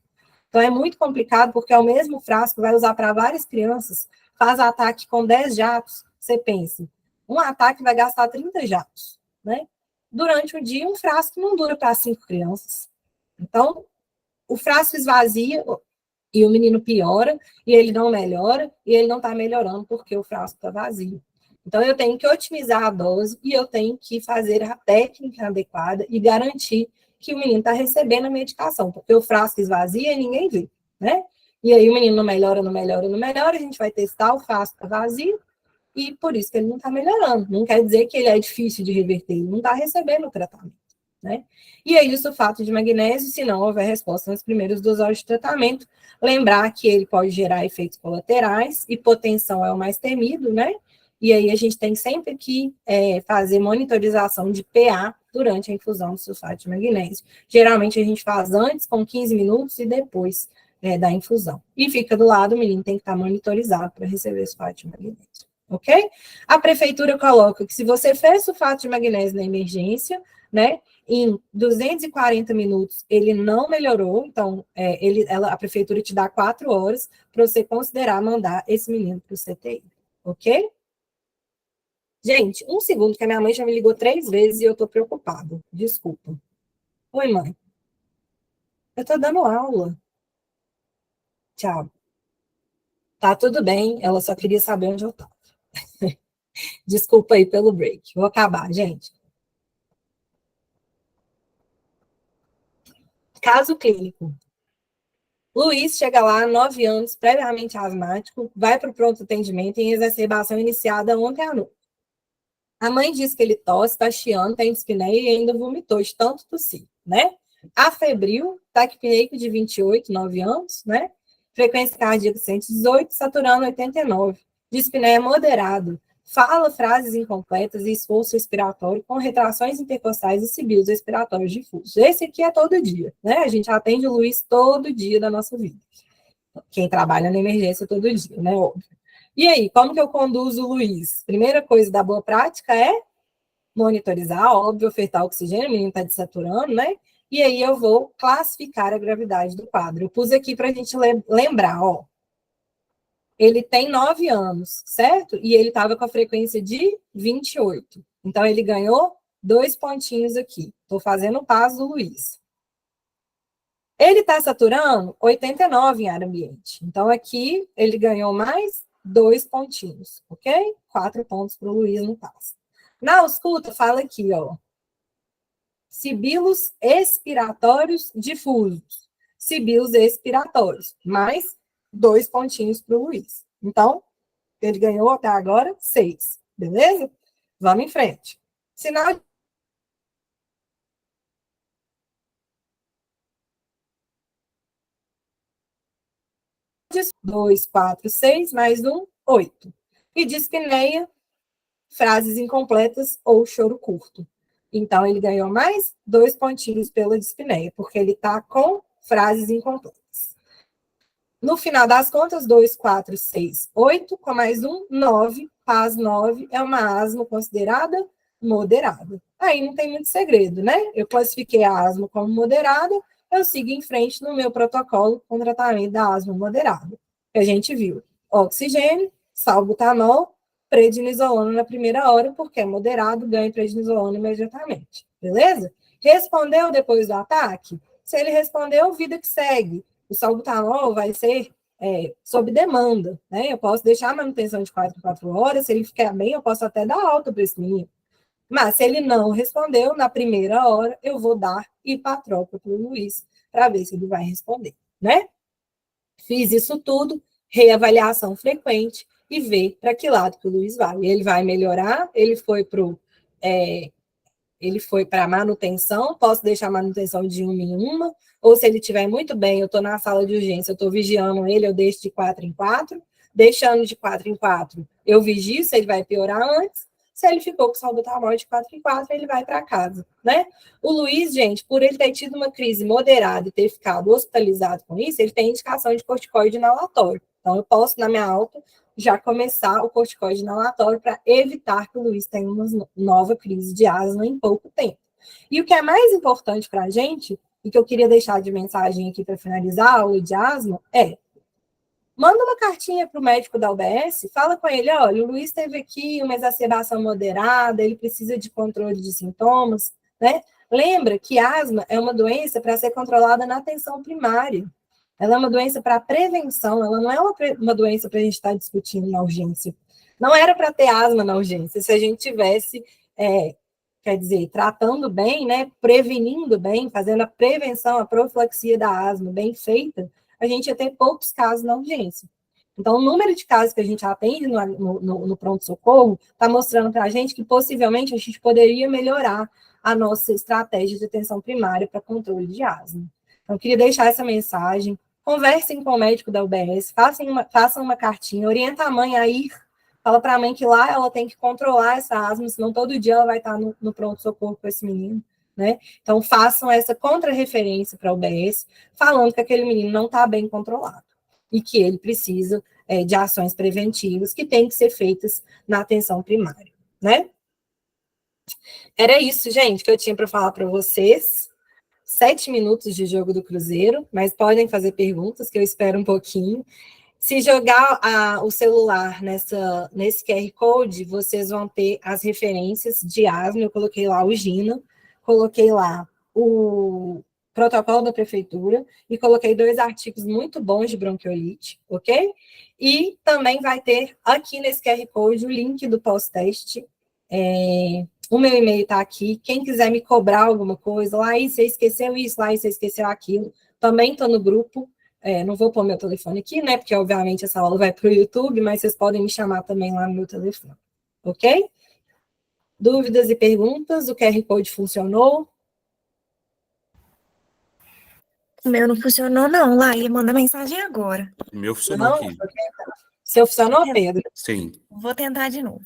Então, é muito complicado, porque é o mesmo frasco, vai usar para várias crianças, faz ataque com 10 jatos, você pensa, um ataque vai gastar 30 jatos, né? Durante o dia, um frasco não dura para 5 crianças. Então, o frasco esvazia e o menino piora, e ele não melhora, e ele não está melhorando porque o frasco está vazio. Então, eu tenho que otimizar a dose e eu tenho que fazer a técnica adequada e garantir que o menino está recebendo a medicação, porque o frasco esvazia e ninguém vê, né? E aí o menino não melhora, não melhora, não melhora, a gente vai testar, o frasco está vazio, e por isso que ele não está melhorando. Não quer dizer que ele é difícil de reverter, ele não está recebendo o tratamento, né? E aí o sulfato de magnésio, se não houver resposta nas primeiras 2 horas de tratamento, lembrar que ele pode gerar efeitos colaterais, hipotensão é o mais temido, né? E aí a gente tem sempre que fazer monitorização de PA durante a infusão do sulfato de magnésio. Geralmente a gente faz antes, com 15 minutos, e depois da infusão. E fica do lado, o menino tem que estar monitorizado para receber sulfato de magnésio. Ok? A prefeitura coloca que se você fez sulfato de magnésio na emergência, né, em 240 minutos ele não melhorou, então a prefeitura te dá 4 horas para você considerar mandar esse menino para o CTI. Ok? Gente, 1 segundo, que a minha mãe já me ligou 3 vezes e eu tô preocupada. Desculpa. Oi, mãe. Eu tô dando aula. Tchau. Tá tudo bem, ela só queria saber onde eu tava. Desculpa aí pelo break. Vou acabar, gente. Caso clínico. Luiz chega lá, 9 anos, previamente asmático, vai para o pronto atendimento em exacerbação iniciada ontem à noite. A mãe diz que ele tosse, está chiando, tem dispneia e ainda vomitou de tanto tossir, né? Afebril, taquipneico de 28, 9 anos, né? Frequência cardíaca 118, saturando 89. Dispneia moderado. Fala frases incompletas e esforço respiratório com retrações intercostais e sibilos respiratórios difusos. Esse aqui é todo dia, né? A gente atende o Luiz todo dia da nossa vida. Quem trabalha na emergência todo dia, né? Óbvio. E aí, como que eu conduzo o Luiz? Primeira coisa da boa prática é monitorizar, óbvio, ofertar oxigênio, o menino está desaturando, né? E aí eu vou classificar a gravidade do quadro. Eu pus aqui para a gente lembrar, ó. Ele tem 9 anos, certo? E ele estava com a frequência de 28. Então, ele ganhou 2 pontinhos aqui. Estou fazendo o passo do Luiz. Ele está saturando 89 em área ambiente. Então, aqui, ele ganhou mais 2 pontinhos, ok? 4 pontos para o Luiz no passo. Na ausculta, fala aqui, ó. Sibilos expiratórios difusos. Sibilos expiratórios, mais 2 pontinhos para o Luiz. Então, ele ganhou até agora 6, beleza? Vamos em frente. Sinal de 2, 4, 6, mais 1, 8. E dispneia, frases incompletas ou choro curto. Então, ele ganhou mais 2 pontinhos pela dispneia, porque ele está com frases incompletas. No final das contas, 2, 4, 6, 8, com mais 1, 9. Paz 9 é uma asma considerada moderada. Aí não tem muito segredo, né? Eu classifiquei a asma como moderada, eu sigo em frente no meu protocolo com tratamento da asma moderada. A gente viu oxigênio, salbutamol, prednisolona na primeira hora, porque é moderado, ganha prednisolona imediatamente. Beleza? Respondeu depois do ataque? Se ele respondeu, vida que segue. O salbutamol vai ser sob demanda, né? Eu posso deixar a manutenção de 4 em 4 horas, se ele ficar bem, eu posso até dar alta para esse menino. Mas se ele não respondeu na primeira hora, eu vou dar ipatrópico para o Luiz, para ver se ele vai responder, né? Fiz isso tudo, reavaliação frequente, e ver para que lado que o Luiz vai. Ele vai melhorar, ele foi para manutenção, posso deixar a manutenção de uma em uma, ou se ele estiver muito bem, eu estou na sala de urgência, eu estou vigiando ele, eu deixo de 4 em 4, deixando de 4 em 4, eu vigio se ele vai piorar antes, se ele ficou com salbutamol de 4 em 4, ele vai para casa, né? O Luiz, gente, por ele ter tido uma crise moderada e ter ficado hospitalizado com isso, ele tem indicação de corticoide inalatório. Então, eu posso, na minha alta, já começar o corticoide inalatório para evitar que o Luiz tenha uma nova crise de asma em pouco tempo. E o que é mais importante para a gente, e que eu queria deixar de mensagem aqui para finalizar a aula de asma, manda uma cartinha para o médico da UBS, fala com ele, olha, o Luiz teve aqui uma exacerbação moderada, ele precisa de controle de sintomas, né? Lembra que asma é uma doença para ser controlada na atenção primária. Ela é uma doença para prevenção, ela não é uma doença para a gente estar discutindo na urgência. Não era para ter asma na urgência, se a gente tivesse, quer dizer, tratando bem, né, prevenindo bem, fazendo a prevenção, a profilaxia da asma bem feita, a gente ia ter poucos casos na urgência. Então, o número de casos que a gente atende no pronto-socorro está mostrando para a gente que, possivelmente, a gente poderia melhorar a nossa estratégia de atenção primária para controle de asma. Então, eu queria deixar essa mensagem. Conversem com o médico da UBS, façam uma cartinha, orienta a mãe a ir, fala para a mãe que lá ela tem que controlar essa asma, senão todo dia ela vai estar no pronto-socorro com esse menino, né? Então, façam essa contra-referência para a UBS, falando que aquele menino não está bem controlado e que ele precisa de ações preventivas que têm que ser feitas na atenção primária, né? Era isso, gente, que eu tinha para falar para vocês. 7 minutos de jogo do Cruzeiro, mas podem fazer perguntas, que eu espero um pouquinho. Se jogar o celular nesse QR Code, vocês vão ter as referências de asma. Eu coloquei lá o GINA, coloquei lá o protocolo da prefeitura e coloquei 2 artigos muito bons de bronquiolite, ok? E também vai ter aqui nesse QR Code o link do pós-teste. O meu e-mail está aqui. Quem quiser me cobrar alguma coisa, lá aí você esqueceu isso, lá aí você esqueceu aquilo, também estou no grupo. Não vou pôr meu telefone aqui, né? Porque, obviamente, essa aula vai para o YouTube, mas vocês podem me chamar também lá no meu telefone. Ok? Dúvidas e perguntas? O QR Code funcionou? O meu não funcionou, não, Laí. Manda mensagem agora. O meu funcionou aqui. Seu funcionou, Pedro? Sim. Vou tentar de novo.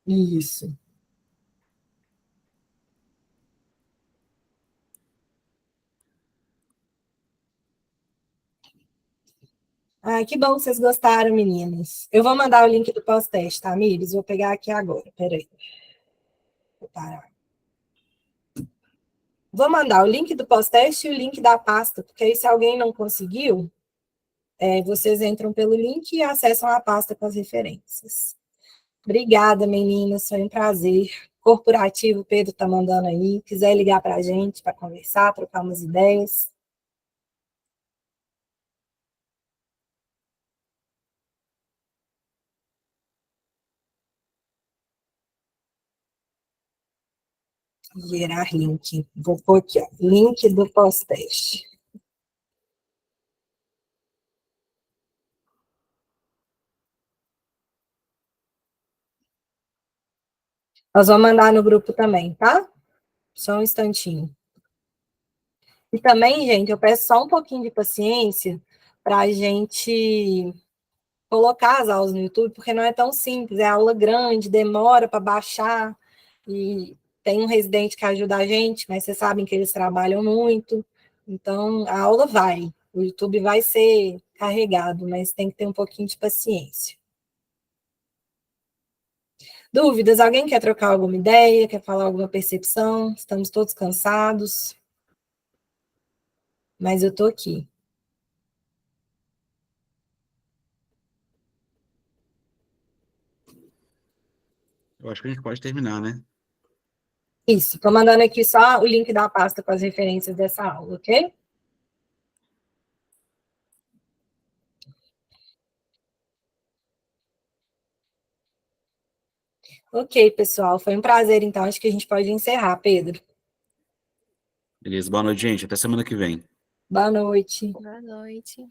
Isso. Que bom que vocês gostaram, meninas. Eu vou mandar o link do pós-teste, tá, Mires? Vou pegar aqui agora, peraí. Vou parar. Vou mandar o link do pós-teste e o link da pasta, porque aí se alguém não conseguiu, vocês entram pelo link e acessam a pasta com as referências. Obrigada, meninas, foi um prazer. Corporativo, o Pedro tá mandando aí. Quiser ligar para a gente para conversar, trocar umas ideias. Gerar link. Vou pôr aqui, ó, link do pós-teste. Nós vamos mandar no grupo também, tá? Só um instantinho. E também, gente, eu peço só um pouquinho de paciência para a gente colocar as aulas no YouTube, porque não é tão simples, é aula grande, demora para baixar, e tem um residente que ajuda a gente, mas vocês sabem que eles trabalham muito, então a aula vai, o YouTube vai ser carregado, mas tem que ter um pouquinho de paciência. Dúvidas? Alguém quer trocar alguma ideia, quer falar alguma percepção? Estamos todos cansados, mas eu estou aqui. Eu acho que a gente pode terminar, né? Isso, estou mandando aqui só o link da pasta com as referências dessa aula, ok? Ok, pessoal, foi um prazer, então, acho que a gente pode encerrar, Pedro. Beleza, boa noite, gente. Até semana que vem. Boa noite. Boa noite.